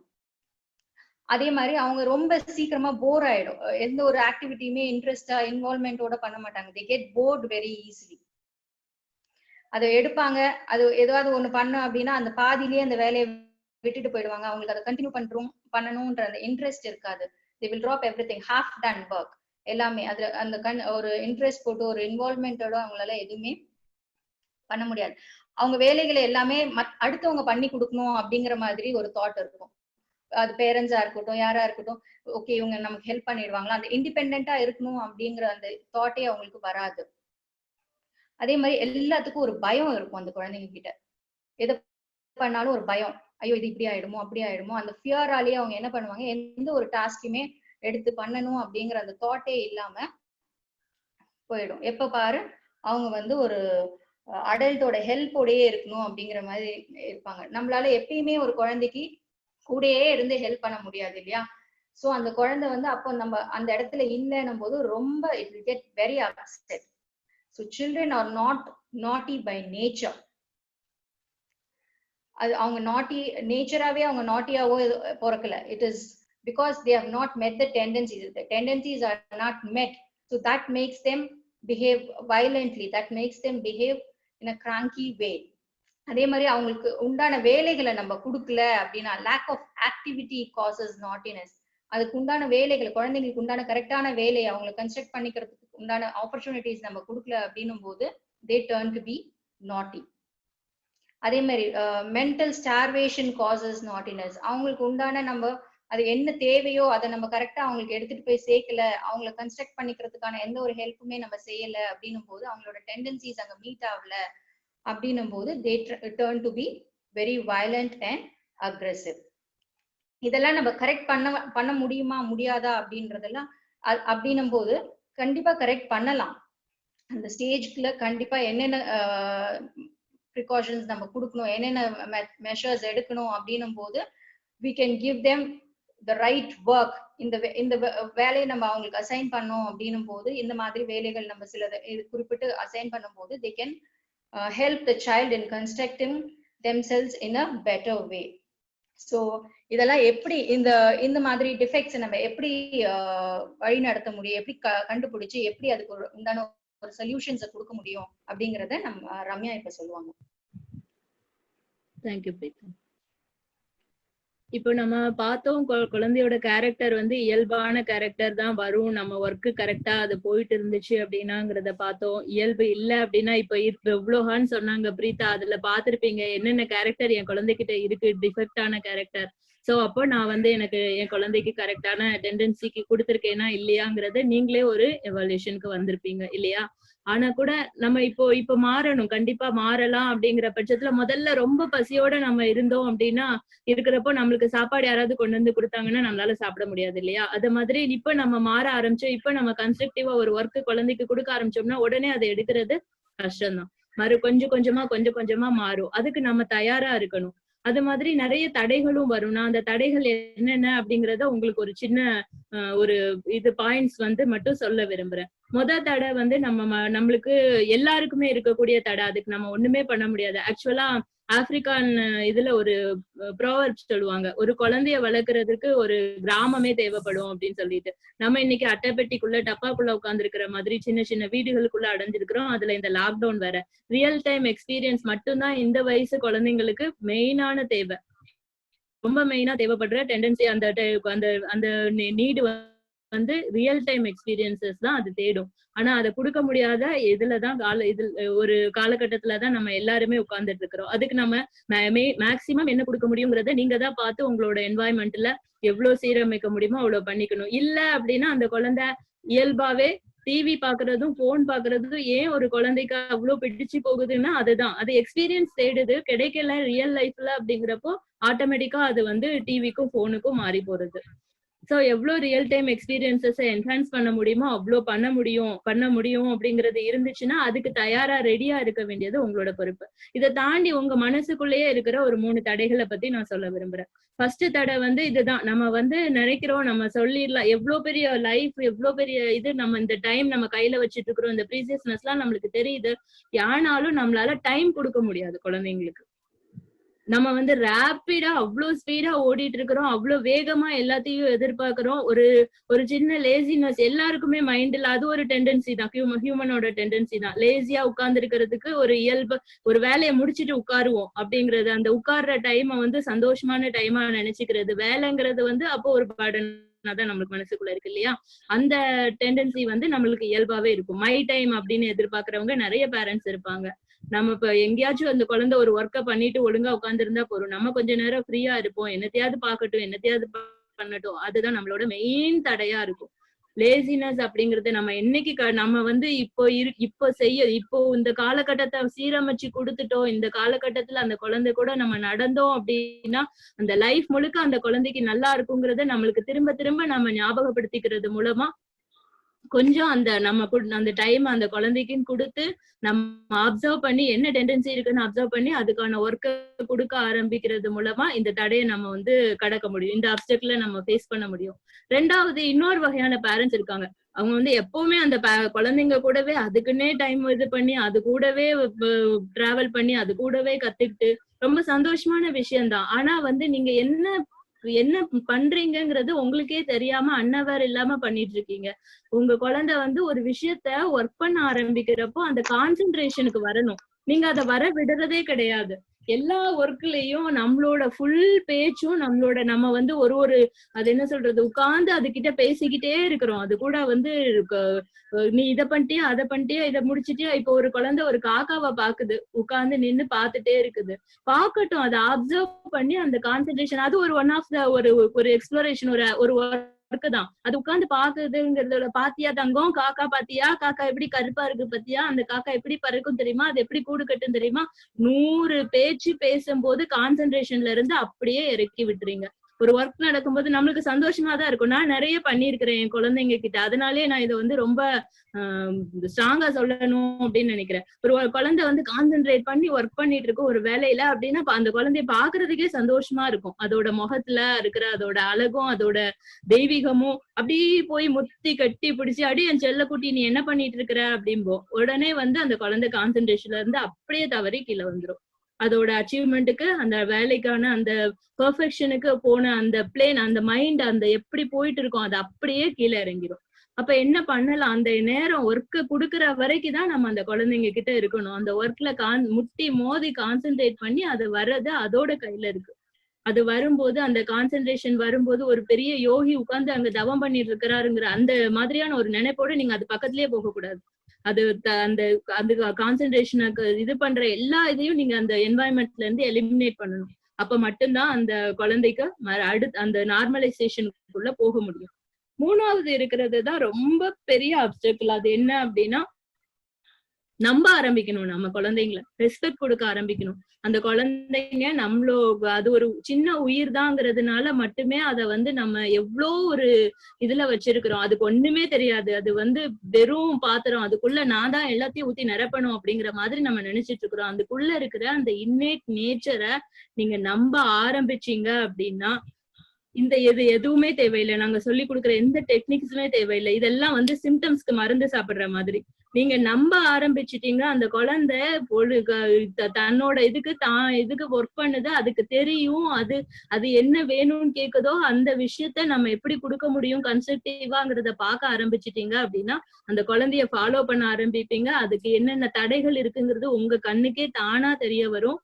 அதே மாதிரி அவங்க ரொம்ப சீக்கிரமா போர் ஆயிடும். எந்த ஒரு ஆக்டிவிட்டியுமே இன்ட்ரெஸ்டா இன்வால்வ்மெண்டோட பண்ண மாட்டாங்க. they get bored very easily. அதை எடுப்பாங்க, அது ஏதாவது ஒண்ணு பண்ணும் அப்படின்னா அந்த பாதியிலேயே அந்த வேலையை விட்டுட்டு போயிடுவாங்க. அவங்களுக்கு அதை கண்டினியூ பண்ணணும்ன்ற அந்த இன்ட்ரெஸ்ட் இருக்காது. they will drop everything, half done work. எல்லாமே அதுல அந்த ஒரு இன்ட்ரெஸ்ட் போட்டு ஒரு இன்வால்வ்மெண்டோட அவங்களால எதுவுமே பண்ண முடியாது. அவங்க வேலைகளை எல்லாமே அடுத்தவங்க பண்ணி கொடுக்கணும் அப்படிங்கிற மாதிரி ஒரு தாட் இருக்கும். அது பேரண்ட்ஸா இருக்கட்டும், யாரா இருக்கட்டும், ஓகே இவங்க நமக்கு ஹெல்ப் பண்ணிடுவாங்களா, அந்த இண்டிபெண்டா இருக்கணும் அப்படிங்கிற அந்த தாட்டே அவங்களுக்கு வராது. அதே மாதிரி எல்லாத்துக்கும் ஒரு பயம் இருக்கும் அந்த குழந்தைங்க கிட்ட. எதை பண்ணாலும் ஒரு பயம், ஐயோ இது இப்படி ஆயிடுமோ அப்படி ஆயிடுமோ. அந்த ஃபியராலேயே அவங்க என்ன பண்ணுவாங்க, எந்த ஒரு டாஸ்க்குமே எடுத்து பண்ணணும் அப்படிங்கிற அந்த தாட்டே இல்லாம போயிடும். எப்ப பாரு அவங்க வந்து ஒரு அடல்ட்டோட ஹெல்ப்போடயே இருக்கணும் அப்படிங்கிற மாதிரி இருப்பாங்க. நம்மளால எப்பயுமே ஒரு குழந்தைக்கு கூடயே இருந்து ஹெல்ப் பண்ண முடியாது இல்லையா? சோ அந்த குழந்தை வந்து அப்போ நம்ம அந்த இடத்துல இல்லைன்னும் போது ரொம்ப it will get very upset. So children are not naughty by nature. அது அவங்க நாட்டி நேச்சராவே அவங்க நாட்டியாவோ பிறக்கல. It is because they have not met the tendencies. The tendencies are not met. So that makes them behave violently, that makes them behave in a cranky way. அதே மாதிரி அவங்களுக்கு உண்டான வேலைகளை நம்ம கொடுக்கல அப்படின்னா, lack of activity causes naughtiness. அதுக்கு உண்டான வேலைகள், குழந்தைங்களுக்கு உண்டான கரெக்டான வேலையை அவங்களை கன்ஸ்ட்ரக்ட் பண்ணிக்கிறதுக்கு உண்டான ஆப்பர்ச்சுனிட்டிஸ் நம்ம கொடுக்கல அப்படின்னும் போது தே டர்ன் டு பி நாட்டி. அதே மாதிரி மென்டல் ஸ்டார்வேஷன் காசஸ் நாட்டினஸ். அவங்களுக்கு உண்டான நம்ம அது என்ன தேவையோ அதை நம்ம கரெக்டா அவங்களுக்கு எடுத்துட்டு போய் சேர்க்கல, அவங்களை கன்ஸ்ட்ரக்ட் பண்ணிக்கிறதுக்கான எந்த ஒரு ஹெல்ப்புமே நம்ம செய்யல அப்படின்னும் போது அவங்களோட டெண்டன்சிஸ் அங்க மீட் ஆகல அப்படின்னும் போது they turn to be very violent and aggressive. இதெல்லாம் நம்ம கரெக்ட் பண்ண முடியுமா முடியாதா அப்படின்றதெல்லாம் அப்படின்னும் போது கண்டிப்பா கரெக்ட் பண்ணலாம். அந்த ஸ்டேஜ்ல கண்டிப்பா என்னென்ன ப்ரிகாஷன்ஸ் நம்ம கொடுக்கணும், என்னென்ன மெஷர்ஸ் எடுக்கணும் அப்படின்னும் போது we can give them the right work. இந்த வேலையை நம்ம அவங்களுக்கு அசைன் பண்ணோம் அப்படின்னும் போது, இந்த மாதிரி வேலைகள் நம்ம சில குறிப்பிட்டு அசைன் பண்ணும் போது they can help the child in constructing themselves in a better way. So இதெல்லாம் எப்படி இந்த மாதிரி டிஃபெக்ட்ஸ் நம்ம எப்படி வழி நடத்த முடியும், எப்படி கண்டுபிடிச்சு எப்படி அதுக்கு உண்டான ஒரு சொல்யூஷன்ஸை கொடுக்க முடியும் அப்படிங்கறத நம்ம ரம்யா இப்ப சொல்லுவாங்க. தேங்க்யூ பிரீதா. இப்போ நம்ம பார்த்தோம், குழந்தையோட கேரக்டர் வந்து இயல்பான கேரக்டர் தான் வரும், நம்ம ஒர்க்கு கரெக்டா அது போயிட்டு இருந்துச்சு அப்படின்னாங்கிறத பார்த்தோம். இயல்பு இல்லை அப்படின்னா இப்ப இவ்வளோஹான்னு சொன்னாங்க பிரீதா, அதுல பாத்திருப்பீங்க என்னென்ன கேரக்டர் என் குழந்தைகிட்ட இருக்கு, டிஃபெக்டான கேரக்டர். சோ அப்போ நான் வந்து எனக்கு என் குழந்தைக்கு கரெக்டான டெண்டன்சிக்கு கொடுத்துருக்கேனா இல்லையாங்கிறத நீங்களே ஒரு எவாலுவேஷனுக்கு வந்திருப்பீங்க இல்லையா? ஆனா கூட நம்ம இப்போ மாறணும், கண்டிப்பா மாறலாம். அப்படிங்கிற பட்சத்துல முதல்ல ரொம்ப பசியோட நம்ம இருந்தோம் அப்படின்னா இருக்கிறப்போ நம்மளுக்கு சாப்பாடு யாராவது கொண்டு வந்து கொடுத்தாங்கன்னா நம்மளால சாப்பிட முடியாது இல்லையா? அது மாதிரி இப்ப நம்ம மாற ஆரம்பிச்சோம், இப்ப நம்ம கன்ஸ்ட்ரக்டிவா ஒரு ஒர்க் குழந்தைக்கு கொடுக்க ஆரம்பிச்சோம்னா உடனே அதை எடுக்கிறது கஷ்டம்தான். கொஞ்சம் கொஞ்சமா மாறும். அதுக்கு நம்ம தயாரா இருக்கணும். அது மாதிரி நிறைய தடைகளும் வரும். நான் அந்த தடைகள் என்னென்ன அப்படிங்கறத உங்களுக்கு ஒரு சின்ன ஒரு பாயிண்ட்ஸ் வந்து மட்டும் சொல்ல விரும்புறேன். தடை வந்து நம்மளுக்கு எல்லாருக்குமே இருக்கக்கூடிய தடை. அதுக்கு நம்ம ஒண்ணுமே பண்ண முடியாது. ஆக்சுவலா ஆப்பிரிக்கான் இதுல ஒரு ப்ரோவர்ப் சொல்லுவாங்க, ஒரு குழந்தைய வளர்க்கறதுக்கு ஒரு கிராமமே தேவைப்படும் அப்படின்னு சொல்லிட்டு. நம்ம இன்னைக்கு அட்டைப்பெட்டிக்குள்ள டப்பாக்குள்ள உட்கார்ந்து இருக்கிற மாதிரி சின்ன சின்ன வீடுகளுக்குள்ள அடைஞ்சிருக்கிறோம். அதுல இந்த லாக்டவுன் வேற. ரியல் டைம் எக்ஸ்பீரியன்ஸ் மட்டும்தான் இந்த வயசு குழந்தைங்களுக்கு மெயினான தேவை. ரொம்ப மெயினா தேவைப்படுற டெண்டன்சி அந்த அந்த அந்த நீடு வந்து ரியல் டைம் எக்ஸ்பீரியன்சஸ் தான் அது தேடும். ஆனா அதை கொடுக்க முடியாத இதுலதான் ஒரு காலகட்டத்துலதான் நம்ம எல்லாருமே உட்கார்ந்துட்டு இருக்கிறோம். அதுக்கு நம்ம மேக்சிமம் என்ன கொடுக்க முடியுங்கிறத நீங்க தான் பார்த்து உங்களோட என்வாயன்மெண்ட்ல எவ்வளவு சீரமைக்க முடியுமோ அவ்வளவு பண்ணிக்கணும். இல்ல அப்படின்னா அந்த குழந்தை இயல்பாவே டிவி பாக்குறதும் போன் பாக்குறதும் ஏன் ஒரு குழந்தைக்கு அவ்வளவு பிடிச்சு போகுதுன்னா அதுதான். அது எக்ஸ்பீரியன்ஸ் தேடுது, கிடைக்கல ரியல் லைஃப்ல அப்படிங்கிறப்போ ஆட்டோமேட்டிக்கா அது வந்து டிவிக்கும் போனுக்கும் மாறி போறது. சோ எவ்வளவு ரியல் டைம் எக்ஸ்பீரியன்சஸ் என்ஹான்ஸ் பண்ண முடியுமோ அவ்வளவு பண்ண முடியும் அப்படிங்கிறது இருந்துச்சுன்னா அதுக்கு தயாரா ரெடியா இருக்க வேண்டியது உங்களோட பொறுப்பு. இதை தாண்டி உங்க மனசுக்குள்ளேயே இருக்கிற ஒரு 3 தடைகளை பத்தி நான் சொல்ல விரும்புறேன். ஃபர்ஸ்ட் தடை வந்து இதுதான். நம்ம வந்து நினைக்கிறோம் நம்ம சொல்லிடலாம், எவ்வளவு பெரிய லைஃப், எவ்வளவு பெரிய இது, நம்ம இந்த டைம் நம்ம கையில வச்சிட்டு இருக்கிறோம், இந்த ப்ரீசியஸ்னஸ் எல்லாம் நம்மளுக்கு தெரியுது. ஆனாலும் நம்மளால டைம் கொடுக்க முடியாது குழந்தைங்களுக்கு. நம்ம வந்து ரேப்பிடா அவ்வளவு ஸ்பீடா ஓடிட்டு இருக்கிறோம், அவ்வளவு வேகமா எல்லாத்தையும் எதிர்பார்க்கிறோம். ஒரு சின்ன லேசினஸ் எல்லாருக்குமே மைண்ட்ல அது ஒரு டெண்டன்சி தான், ஹியூமனோட டெண்டன்சி தான். லேசியா உட்கார்ந்து இருக்கிறதுக்கு ஒரு இயல்பு, ஒரு வேலையை முடிச்சுட்டு உட்காருவோம் அப்படிங்கிறது, அந்த உட்கார்ற டைமை வந்து சந்தோஷமான டைமா நினைச்சுக்கிறது. வேலைங்கிறது வந்து அப்போ ஒரு தான் நம்மளுக்கு மனசுக்குள்ள இருக்கு இல்லையா? அந்த டெண்டன்சி வந்து நம்மளுக்கு இயல்பாவே இருக்கும். மை டைம் அப்படின்னு எதிர்பார்க்கறவங்க நிறைய பேரண்ட்ஸ் இருப்பாங்க. நம்ம இப்ப எங்கேயாச்சும் அந்த குழந்தை ஒரு ஒர்க்க பண்ணிட்டு ஒழுங்கா உட்கார்ந்து இருந்தா போறோம், நம்ம கொஞ்ச நேரம் ஃப்ரீயா இருப்போம், என்னத்தையாவது பாக்கட்டும், என்னத்தையாவது பண்ணட்டும். அதுதான் நம்மளோட மெயின் தடையா இருக்கும். லேசினஸ் அப்படிங்கறது நம்ம என்னைக்கு நம்ம வந்து இப்போ இந்த காலகட்டத்தை சீரமைச்சு கொடுத்துட்டோம், இந்த காலகட்டத்துல அந்த குழந்தை கூட நம்ம நடந்தோம் அப்படின்னா அந்த லைஃப் முழுக்க அந்த குழந்தைக்கு நல்லா இருக்குங்கிறத நம்மளுக்கு திரும்ப திரும்ப நம்ம ஞாபகப்படுத்திக்கிறது மூலமா கொஞ்சம் அந்த டைம் அந்த குழந்தைக்குன்னு கொடுத்து நம்ம அப்சர்வ் பண்ணி என்ன டெண்டன்சி இருக்குன்னு அப்சர்வ் பண்ணி அதுக்கான ஒர்க்கை கொடுக்க ஆரம்பிக்கிறது மூலமா இந்த தடையை நம்ம வந்து கடக்க முடியும், இந்த அப்டக்கிள நம்ம ஃபேஸ் பண்ண முடியும். ரெண்டாவது, இன்னொரு வகையான பேரண்ட்ஸ் இருக்காங்க. அவங்க வந்து எப்பவுமே அந்த குழந்தைங்க கூடவே அதுக்குன்னே டைம் இது பண்ணி அது கூடவே டிராவல் பண்ணி அது கூடவே கத்துக்கிட்டு ரொம்ப சந்தோஷமான விஷயம்தான். ஆனா வந்து நீங்க என்ன பண்றீங்கிறது உங்களுக்கே தெரியாம அன்னவர் இல்லாம பண்ணிட்டு இருக்கீங்க. உங்க குழந்தை வந்து ஒரு விஷயத்த ஒர்க் பண்ண ஆரம்பிக்கிறப்போ அந்த கான்சென்ட்ரேஷனுக்கு வரணும். நீங்க அதை வர விடுறதே கிடையாது. எல்லா ஒர்க்லயும் நம்மளோட ஃபுல் பேச்சும் நம்ம வந்து ஒரு அது என்ன சொல்றது, உட்கார்ந்து அது கிட்ட பேசிக்கிட்டே இருக்கிறோம். அது கூட வந்து நீ இதை பண்ணிட்டியா, அதை பண்ணிட்டியா, இதை முடிச்சிட்டியா. இப்போ ஒரு குழந்தை ஒரு காக்காவை பாக்குது, உட்கார்ந்து நின்னு பாத்துட்டே இருக்குது. பாக்கட்டும், அதை அப்சர்வ் பண்ணி அந்த கான்சென்ட்ரேஷன், அது ஒரு ஒன் ஆஃப் த ஒரு எக்ஸ்ப்ளோரேஷன், ஒரு ஒர்க்கு தான். அது உட்கார்ந்து பாக்குறதுங்கிறதோட, பாத்தியா தங்கம், காக்கா பாத்தியா, காக்கா எப்படி கருப்பா இருக்கு பாத்தியா, அந்த காக்கா எப்படி பறக்கும் தெரியுமா, அது எப்படி கூடு கட்டும் தெரியுமா, 100 பேச்சு பேசும்போது கான்சென்ட்ரேஷன்ல இருந்து அப்படியே இறக்கி விட்டுறீங்க. ஒரு ஒர்க் நடக்கும்போது நம்மளுக்கு சந்தோஷமா தான் இருக்கும். நான் நிறைய பண்ணிருக்கிறேன் என் குழந்தைங்க கிட்ட. அதனாலே நான் இதை வந்து ரொம்ப ஸ்ட்ராங்கா சொல்லணும் அப்படின்னு நினைக்கிறேன். ஒரு குழந்தை வந்து கான்சென்ட்ரேட் பண்ணி ஒர்க் பண்ணிட்டு இருக்கும் ஒரு வேலையில அப்படின்னா அந்த குழந்தைய பாக்குறதுக்கே சந்தோஷமா இருக்கும். அதோட முகத்துல இருக்கிற அதோட அழகும் அதோட தெய்வீகமும் அப்படியே போய் முத்தி கட்டி பிடிச்சி, அடி என் செல்ல குட்டி நீ என்ன பண்ணிட்டு இருக்கிற அப்படிம்போம். உடனே வந்து அந்த குழந்தை கான்சென்ட்ரேஷன்ல இருந்து அப்படியே தவறி கீழே வந்துரும். அதோட அச்சீவ்மெண்ட்டுக்கு, அந்த வேலைக்கான அந்த பெர்ஃபெக்ஷனுக்கு போன அந்த பிளேன், அந்த மைண்ட் அந்த எப்படி போயிட்டு இருக்கும் அது அப்படியே கீழே இறங்கிரும். அப்ப என்ன பண்ணலாம், அந்த நேரம் ஒர்க்கு குடுக்குற வரைக்கும் தான் நம்ம அந்த குழந்தைங்க கிட்ட இருக்கணும். அந்த ஒர்க்ல முட்டி மோதி கான்சென்ட்ரேட் பண்ணி அது வர்றது அதோட கையில இருக்கு. அது வரும்போது, அந்த கான்சென்ட்ரேஷன் வரும்போது ஒரு பெரிய யோகி உட்கார்ந்து அங்க தவம் பண்ணிட்டு இருக்கிறாருங்கிற அந்த மாதிரியான ஒரு நினைப்போட நீங்க அது பக்கத்திலேயே போகக்கூடாது. அது அந்த கான்சென்ட்ரேஷனுக்கு இது பண்ற எல்லா இதையும் நீங்க அந்த என்வாயன்மெண்ட்ல இருந்து எலிமினேட் பண்ணணும். அப்ப மட்டும்தான் அந்த குழந்தைக்கு அந்த நார்மலைசேஷனுக்குள்ள போக முடியும். 3வது இருக்கிறது தான் ரொம்ப பெரிய அப்டக்கிள். அது என்ன அப்படின்னா, நம்ப ஆரம்பிக்கணும். நம்ம குழந்தைங்களை ரெஸ்பெக்ட் கொடுக்க ஆரம்பிக்கணும். அந்த குழந்தைங்க அது ஒரு சின்ன உயிர் தாங்கிறதுனால மட்டுமே அதை வந்து நம்ம எவ்வளோ ஒரு இதுல வச்சிருக்கிறோம். அதுக்கு ஒண்ணுமே தெரியாது. அது வந்து வெறும் பாத்திரம், அதுக்குள்ள நான் தான் எல்லாத்தையும் ஊத்தி நிரப்பணும் அப்படிங்கிற மாதிரி நம்ம நினைச்சிட்டு இருக்கிறோம். அதுக்குள்ள இருக்கிற அந்த இன்னேட் நேச்சரை நீங்க நம்ப ஆரம்பிச்சீங்க அப்படின்னா இந்த எதுவுமே தேவையில்லை. நாங்க சொல்லி கொடுக்குற எந்த டெக்னிக்ஸுமே தேவையில்லை. இதெல்லாம் வந்து சிம்டம்ஸ்க்கு மருந்து சாப்பிடுற மாதிரி. நீங்க நம்ப ஆரம்பிச்சிட்டீங்க, அந்த குழந்தை தன்னோட இதுக்கு ஒர்க் பண்ணுது, அதுக்கு தெரியும். அது என்ன வேணும்னு கேக்குதோ அந்த விஷயத்த நம்ம எப்படி கொடுக்க முடியும் கன்ஸ்ட்ரக்டிவாங்கிறத பார்க்க ஆரம்பிச்சிட்டீங்க அப்படின்னா அந்த குழந்தைய ஃபாலோ பண்ண ஆரம்பிப்பீங்க. அதுக்கு என்னென்ன தடைகள் இருக்குங்கிறது உங்க கண்ணுக்கே தானா தெரிய வரும்.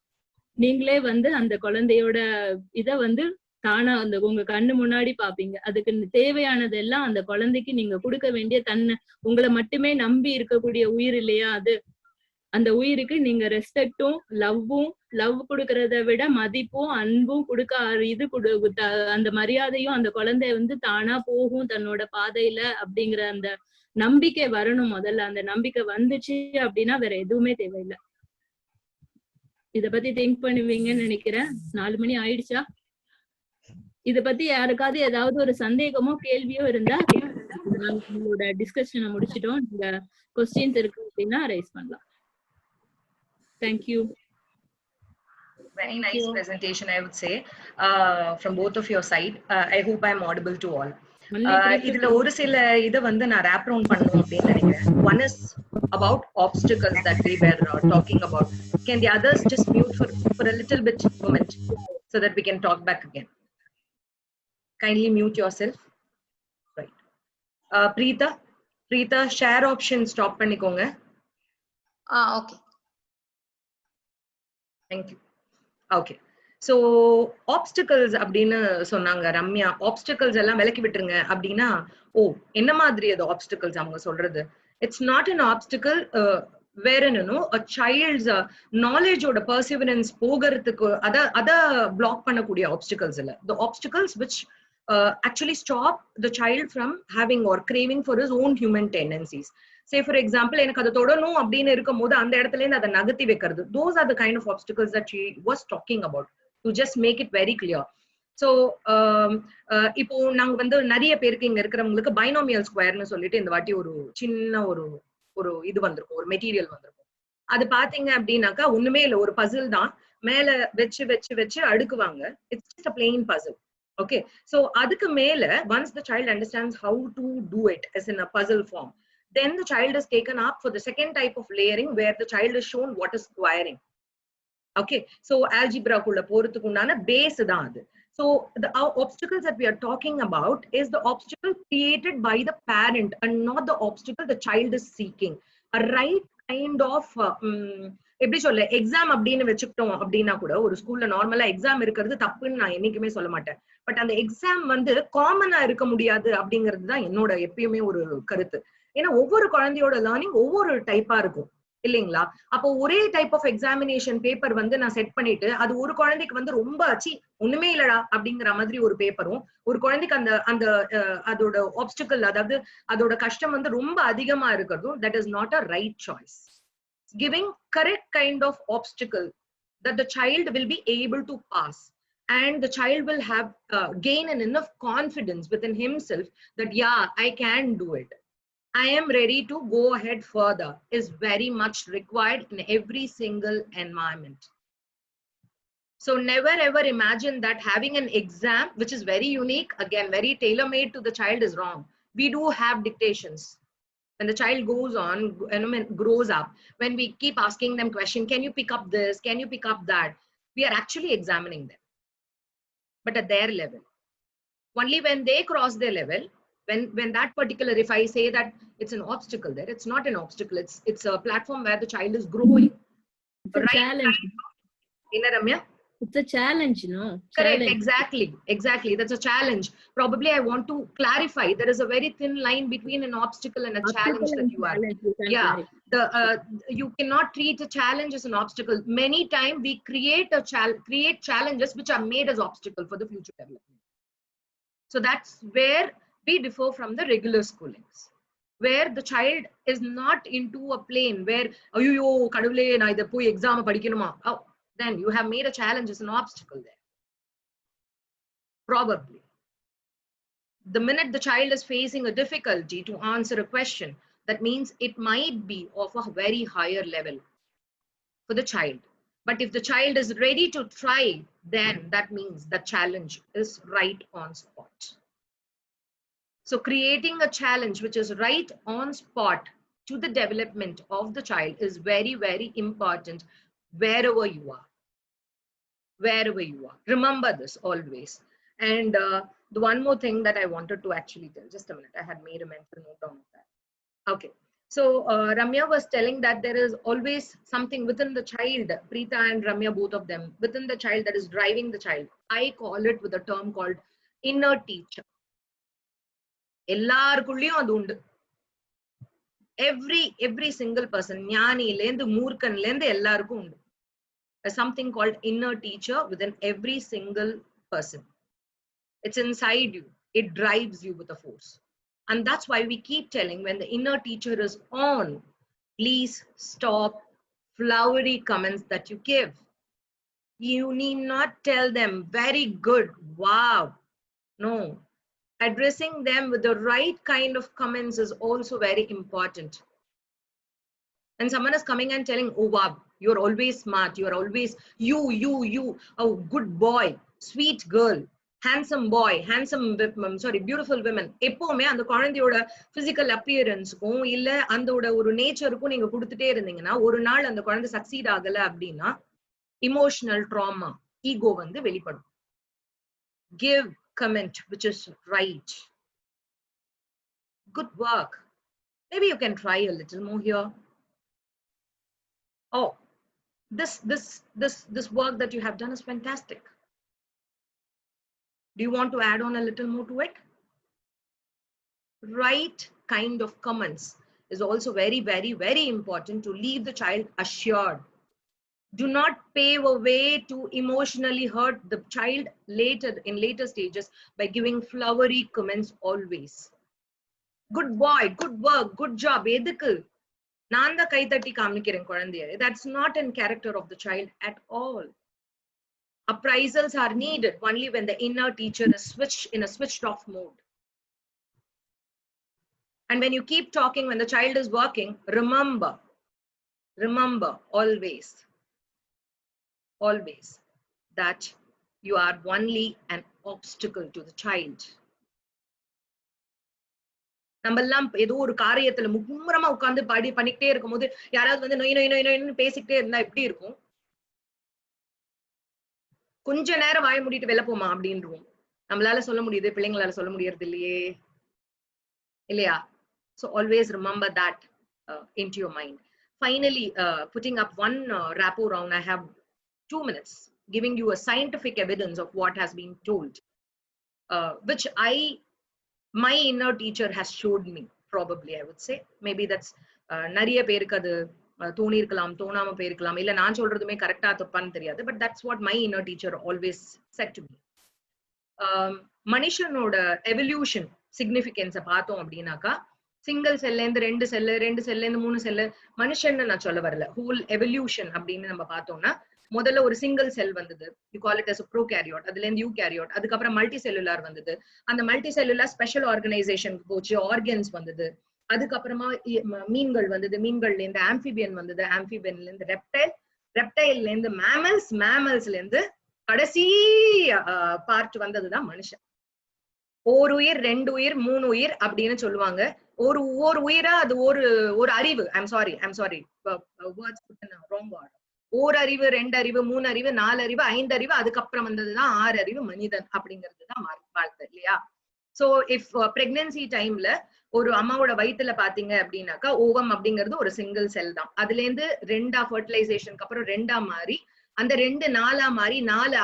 நீங்களே வந்து அந்த குழந்தையோட இத வந்து தானா அந்த உங்க கண்ணு முன்னாடி பாப்பீங்க. அதுக்கு தேவையானது எல்லாம் அந்த குழந்தைக்கு நீங்க கொடுக்க வேண்டிய உங்களை மட்டுமே நம்பி இருக்கக்கூடிய உயிர் இல்லையா அது. அந்த உயிருக்கு நீங்க ரெஸ்பெக்டும் லவ் கொடுக்கறத விட மதிப்பும் அன்பும் அந்த மரியாதையும் அந்த குழந்தை வந்து தானா போகும் தன்னோட பாதையில அப்படிங்கிற அந்த நம்பிக்கை வரணும். முதல்ல அந்த நம்பிக்கை வந்துச்சு அப்படின்னா வேற எதுவுமே தேவையில்லை. இத பத்தி திங்க் பண்ணுவீங்கன்னு நினைக்கிறேன். 4 மணி ஆயிடுச்சா? இத பத்தி யாருக்காவது ஏதாவது ஒரு சந்தேகமோ கேள்வியோ இருந்தா உங்களோட டிஸ்கஷனை முடிச்சிட்டோம். நீங்க கொஸ்டின்ஸ் இருக்கு அப்படின்னா ரைஸ் பண்ணலாம். Thank you. Very nice presentation, I would say, from both of your side. I hope I am audible to all. இதுல ஒரு சில இத வந்து நான் wrap round பண்ணனும் அப்படின்னு நினைக்கிறேன். One is about obstacles that we were talking about. Can the others just mute for a little bit moment so that we can talk back again? Kindly mute yourself. Right. Preeta, share option stop பண்ணிக்கோங்க. Okay. Thank you. Okay. So obstacles அப்படின்னு சொன்னாங்க ரம்யா. obstacles எல்லாம் விலக்கி விட்டுருங்க அப்படின்னா என்ன மாதிரி அது obstacles அவங்க சொல்றது? It's not an obstacle வேற என்னன்னு a child's knowledge ஓட perseverance போகிறதுக்கு அத block பண்ணக்கூடிய obstacles இல்ல. The obstacles which actually stop the child from having or craving for his own human tendencies. Say for example, எனக்கு அதை தொடணும் அப்படின்னு இருக்கும் போது அந்த இடத்துல இருந்து அதை நகர்த்தி வைக்கிறது. Those are the kind of obstacles that she was talking about, to just make it very clear. So இப்போ நாங்க வந்து நிறைய பேருக்கு இங்க இருக்கிறவங்களுக்கு பைனோமியல் ஸ்கொயர்னு சொல்லிட்டு இந்த வாட்டி ஒரு சின்ன ஒரு இது வந்திருக்கும், ஒரு மெட்டீரியல் வந்திருக்கும். அது பாத்தீங்க அப்படின்னாக்கா ஒண்ணுமே இல்லை, ஒரு பசில் தான். மேல வச்சு அடுக்குவாங்க. It's just a plain puzzle. Okay, so adukku mele once the child understands how to do it as in a puzzle form, then the child is taken up for the second type of layering where the child is shown what is squaring. Okay, so algebra kulla poradhukku undana base da adu. So the obstacles that we are talking about is the obstacle created by the parent and not the obstacle the child is seeking. A right kind of எப்படி சொல்ல, எக்ஸாம் அப்படின்னு வச்சுக்கிட்டோம் அப்படின்னா கூட ஒரு ஸ்கூல்ல நார்மலா எக்ஸாம் இருக்கிறது தப்புன்னு நான் என்னைக்குமே சொல்ல மாட்டேன். பட் அந்த எக்ஸாம் வந்து காமனா இருக்க முடியாது அப்படிங்கிறது தான் என்னோட எப்பயுமே ஒரு கருத்து. ஏன்னா ஒவ்வொரு குழந்தையோட லேர்னிங் ஒவ்வொரு டைப்பா இருக்கும் இல்லைங்களா? அப்போ ஒரே டைப் ஆஃப் எக்ஸாமினேஷன் பேப்பர் வந்து நான் செட் பண்ணிட்டு அது ஒரு குழந்தைக்கு வந்து ரொம்ப ஒண்ணுமே இல்லடா அப்படிங்கிற மாதிரி ஒரு பேப்பரும், ஒரு குழந்தைக்கு அந்த அதோட ஆப்ஸ்டிக்கல், அதாவது அதோட கஷ்டம் வந்து ரொம்ப அதிகமா இருக்கிறதும், that is not a right choice. Giving correct kind of obstacle that the child will be able to pass, and the child will have gain enough confidence within himself that yeah, I can do it, I am ready to go ahead further, is very much required in every single environment. So never ever imagine that having an exam which is very unique, again very tailor made to the child, is wrong. We do have dictations. When the child goes on and grows up, when we keep asking them question, can you pick up this, can you pick up that, we are actually examining them, but at their level. Only when they cross their level, when that particular, if I say that it's an obstacle there, it's not an obstacle, it's a platform where the child is growing. It's a challenge. Inna Ramya? It's a challenge, no? Correct, exactly. That's a challenge. Probably I want to clarify, there is a very thin line between an obstacle and a challenge that you are. Yeah, you cannot treat a challenge as an obstacle. Many times we create challenges which are made as obstacle for the future development. So that's where we differ from the regular schoolings, where the child is not into a plane where ayyo kadavule na idha poi exam padikkanuma, then you have made a challenge as an obstacle there. Probably the minute the child is facing a difficulty to answer a question, that means it might be of a very higher level for the child. But if the child is ready to try, then that means the challenge is right on spot. So creating a challenge which is right on spot to the development of the child is very, very important wherever you are. Wherever you are. Remember this always. And the one more thing that I wanted to actually tell, just a minute, I had made a mental note down of that. Okay. So Ramya was telling that there is always something within the child, Preeta and Ramya, both of them, within the child that is driving the child. I call it with a term called inner teacher. எல்லாருக்குள்ளயும் அது உண்டு. Every single person, ஞானியிலேந்து மூர்க்கன்லேந்து எல்லாருக்கும் உண்டு. There's something called inner teacher within every single person. It's inside you. It drives you with a force. And that's why we keep telling, when the inner teacher is on, please stop flowery comments that you give. You need not tell them, very good, wow. No. Addressing them with the right kind of comments is also very important. And someone is coming and telling, oh wow, you're always smart, you're always you, oh good boy, sweet girl, handsome boy, beautiful women. எப்பவுமே அந்த குழந்தையோட physical appearance-க்கும் இல்ல அந்தோட ஒரு நேச்சருக்கும் நீங்க கொடுத்துட்டே இருந்தீங்கன்னா, ஒரு நாள் அந்த குழந்தை சக்சீட் ஆகல அப்படின்னா emotional trauma, ego வந்து வெளிப்படும். Give comment which is right. Good work. Maybe you can try a little more here. Oh, this work that you have done is fantastic. Do you want to add on a little more to it? Right kind of comments is also very, very, very important to leave the child assured. Do not pave a way to emotionally hurt the child in later stages by giving flowery comments always. Good boy, good work, good job. எதுக்கு நான் தான் கை தட்டி காமிக்கிறேன் குழந்தைய? That's not in character of the child at all. Appraisals are needed only when the inner teacher is in a switched off mode. And when you keep talking when the child is working, remember always that you are only an obstacle to the child. நம்ம எல்லாம் ஏதோ ஒரு காரியத்துல மும்முரமா உட்கார்ந்து பண்ணிக்கிட்டே இருக்கும்போது யாராவது வந்து நொய் நொய் நொய் நொய்னு பேசிக்கிட்டே இருந்தா எப்படி இருக்கும்? கொஞ்ச நேரம் வாய மூடிட்டு வெளில போமா அப்படின்றோம். நம்மளால சொல்ல முடியுது, பிள்ளைங்களால சொல்ல முடியறது இல்லையே, இல்லையா? So always remember that into your mind. Finally, putting up one rapport round, I have 2 minutes giving you a scientific evidence of what has been told, which my inner teacher has showed me. Probably I would say maybe that's நிறைய பேருக்கு அது தோணி இருக்கலாம், தோணாம போயிருக்கலாம், இல்ல நான் சொல்றதுமே கரெக்டா தப்பான்னு தெரியாது. But that's what my inner teacher always said to me. மனுஷனோட எவல்யூஷன் சிக்னிஃபிகன்ஸை பார்த்தோம் அப்படின்னாக்கா, சிங்கிள் செல்ல இருந்து 2 செல்லு, 2 செல்ல இருந்து 3 செல்லு, மனுஷன் நான் சொல்ல வரல, ஹோல் எவல்யூஷன் அப்படின்னு நம்ம பார்த்தோம்னா, முதல்ல ஒரு சிங்கிள் செல் வந்தது, you call it as prokaryote, அதுல இருந்து யூகாரியோட், அதுக்கப்புறம் மல்டி செல்லுலார் வந்தது, அந்த மல்டி செல்லுலார் ஸ்பெஷல் ஆர்கனைசேஷன் போச்சு, ஆர்கன்ஸ் வந்தது, அதுக்கப்புறமா மீன்கள் வந்தது, மீன்கள்ல இருந்து ஆம்பிபியன் வந்தது, ஆம்பிபியன்ல இருந்து ரெப்டைல்ல இருந்து மேமல்ஸ்ல இருந்து கடைசி பார்ட் வந்ததுதான் மனுஷன். ஒரு உயிர், 2 உயிர், 3 உயிர் அப்படின்னு சொல்லுவாங்க. ஒரு உயிரா அது ஒரு அறிவு. I'm sorry wrong word. ஒரு அறிவு, 2 அறிவு, 3 அறிவு, 4 அறிவு, 5 அறிவு, அதுக்கப்புறம் வந்ததுதான் 6 அறிவு மனிதன் அப்படிங்கிறதுதான் வாழ்க்கை இல்லையா? சோ இஃப் பிரெக்னன்சி டைம்ல ஒரு அம்மாவோட வயிற்றுல பாத்தீங்க அப்படின்னாக்கா, ஓவம் அப்படிங்கிறது ஒரு சிங்கிள் செல் தான். அதுல இருந்து 2 ஃபர்டிலைசேஷனுக்கு அப்புறம் 2 மாறி, அந்த 2 4 மாறி, 4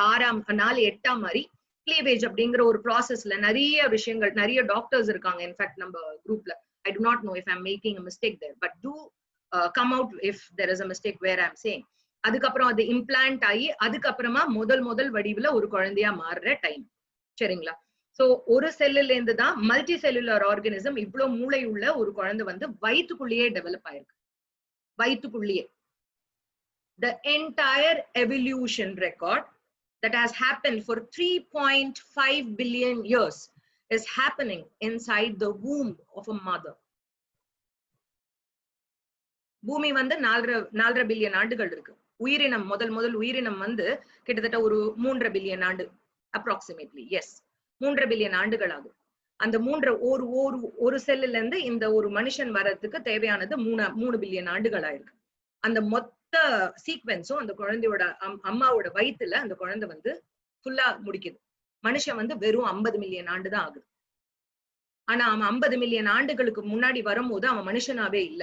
6 8 மாறி கிளீவேஜ் அப்படிங்கிற ஒரு ப்ராசஸ்ல நிறைய விஷயங்கள், நிறைய டாக்டர்ஸ் இருக்காங்க. இன்ஃபேக்ட் நம்ம குரூப்ல, I do not know if I am making a mistake there, but do come out if there is a mistake where I am saying. அதுக்கப்புறம் அது இம்ப்ளான்ட் ஆகி அதுக்கப்புறமா முதல் வடிவுல ஒரு குழந்தையா மாறுற டைம். சரிங்களா? சோ ஒரு செல்லுல இருந்து தான் மல்டி செல்லுலர் ஆர்கனிசம் இவ்வளவு மூளை உள்ள ஒரு குழந்தை வந்து வயிற்றுக்குள்ளேயே டெவலப் ஆயிருக்கு. வயிற்றுக்குள்ளேயே the entire evolution record that has happened for 3.5 billion years is happening inside the womb of a mother. பூமி வந்து 4.5 பில்லியன் ஆண்டுகள் இருக்கு. உயிரினம் முதல் உயிரினம் வந்து கிட்டத்தட்ட ஒரு 3.5 பில்லியன் ஆண்டு அப்ராக்சிமேட்லி. எஸ், 3.5 பில்லியன் ஆண்டுகள் ஆகும். அந்த ஒரு செல்லுல இருந்து இந்த ஒரு மனுஷன் வர்றதுக்கு தேவையானது 3 பில்லியன் ஆண்டுகள் ஆயிருக்கு. அந்த மொத்த சீக்வென்ஸும் அந்த குழந்தையோட அம்மாவோட வயித்துல அந்த குழந்தை வந்து ஃபுல்லா முடிக்குது. மனுஷன் வந்து வெறும் 50 மில்லியன் ஆண்டு தான் ஆகுது. ஆனா அவன் 50 மில்லியன் ஆண்டுகளுக்கு முன்னாடி வரும்போது அவன் மனுஷனாவே இல்ல.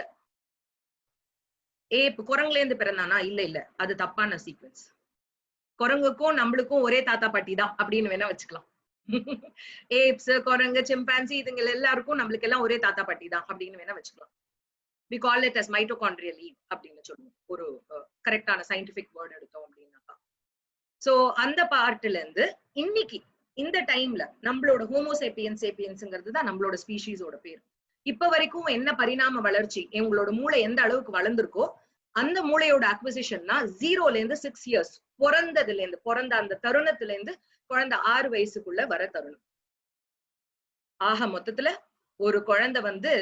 இப்ப குரங்குல இருந்து பிறந்தானா? இல்ல, அது தப்பான சீக்வென்ஸ். குரங்குக்கும் நம்மளுக்கும் ஒரே தாத்தா பாட்டி தான் அப்படின்னு வேணா வச்சுக்கலாம். ஏப்ஸ், குரங்கு, சிம்பான்சி இதுங்க எல்லாருக்கும் நம்மளுக்கு எல்லாம் ஒரே தாத்தா பாட்டி தான் அப்படின்னு வேணா வச்சுக்கலாம். we call it as mitochondrial Eve அப்படின்னு சொல்லுவோம், ஒரு கரெக்டான சயின்டிபிக் வேர்ட் எடுத்தோம் அப்படின்னாக்கா. சோ அந்த பார்ட்ல இருந்து இன்னைக்கு இந்த டைம்ல நம்மளோட ஹோமோசேபியன்ஸ்ங்கிறது தான் நம்மளோட ஸ்பீஷீஸோட பேர். இப்ப வரைக்கும் என்ன பரிணாம வளர்ச்சி உங்களோட மூளை எந்த அளவுக்கு வளர்ந்துருக்கோ அந்த மூளையோட அக்விசிஷன்னா 0ல இருந்து 6 இயர்ஸ், பிறந்த அந்த தருணத்துல இருந்து குழந்தை 6 வயசுக்குள்ள வர தருணம். ஆக மொத்தத்துல ஒரு குழந்தை வந்து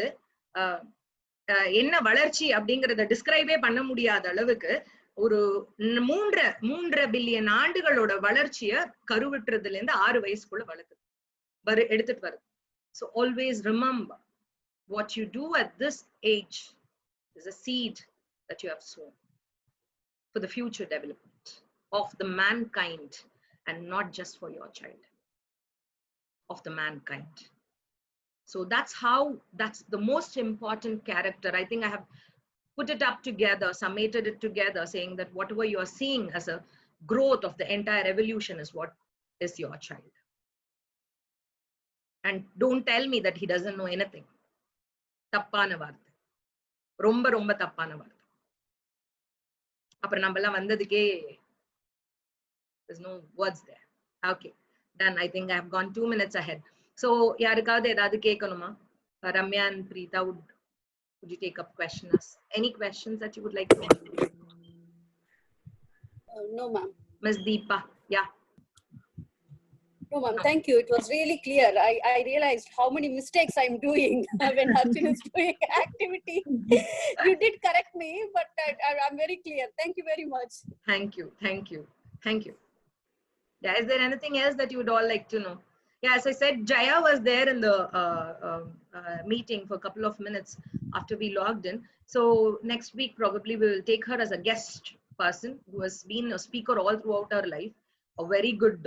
என்ன வளர்ச்சி அப்படிங்கறத டிஸ்கிரைபே பண்ண முடியாத அளவுக்கு ஒரு 3.5 பில்லியன் ஆண்டுகளோட வளர்ச்சிய கருவுற்றதுல இருந்து 6 வயசுக்குள்ள எடுத்துட்டு வருது. So always remember what you do at this age is a seed that you have sown for the future development of the mankind, and not just for your child, of the mankind. So that's the most important character. I think I have put it up together, summated it together, saying that whatever you are seeing as a growth of the entire evolution is what is your child. And don't tell me that he doesn't know anything. தப்பான வார்த்தை, ரொம்ப தப்பான வார்த்தை. அப்புறம் நம்ம எல்லாம் வந்ததுக்கே there's no words there. Okay, done. I think I have gone 2 minutes ahead. So யாருக்காவது ஏதாவது கேட்கணுமா? Ramya and Preeta, would you take up questions? Any questions that you would like to ask? No, ma'am. Ms. Deepa, yeah. No, ma'am. Thank you. It was really clear. I realized how many mistakes I'm doing when Arjun is doing activity. You did correct me, but I'm very clear. Thank you very much. Thank you. Yeah, is there anything else that you would all like to know? Yeah, as I said, Jaya was there in the meeting for a couple of minutes after we logged in. So next week, probably we will take her as a guest person who has been a speaker all throughout her life, a very good,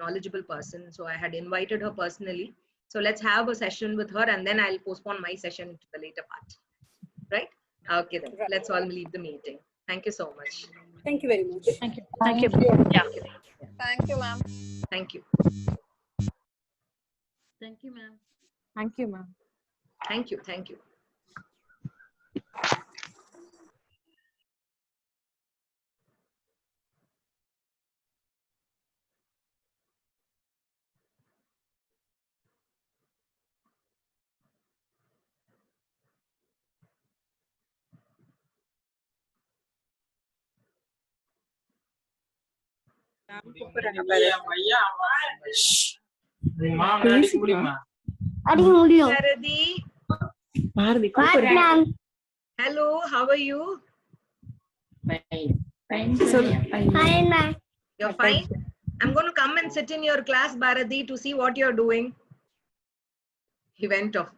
knowledgeable person. So I had invited her personally. So let's have a session with her, and then I'll postpone my session to the later part. Right? Okay, then. Right. Let's all leave the meeting. Thank you so much. Thank you very much. Thank you. Yeah. Thank you, ma'am. Thank you. Thank you, ma'am. Thank you, ma'am. Thank you. Hello, how are you? Fine. Hi, ma'am. You're fine? I'm going to come and sit in your class, Bharati, to see what you're doing. He went off.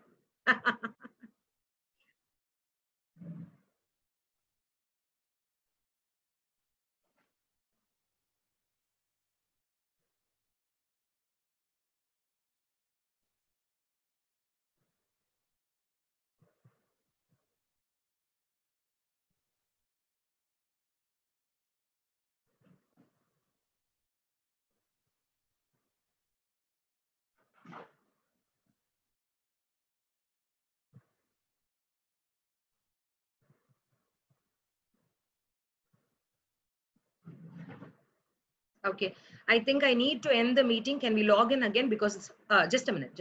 Okay, I think I need to end the meeting. Can we log in again? Because it's, just a minute.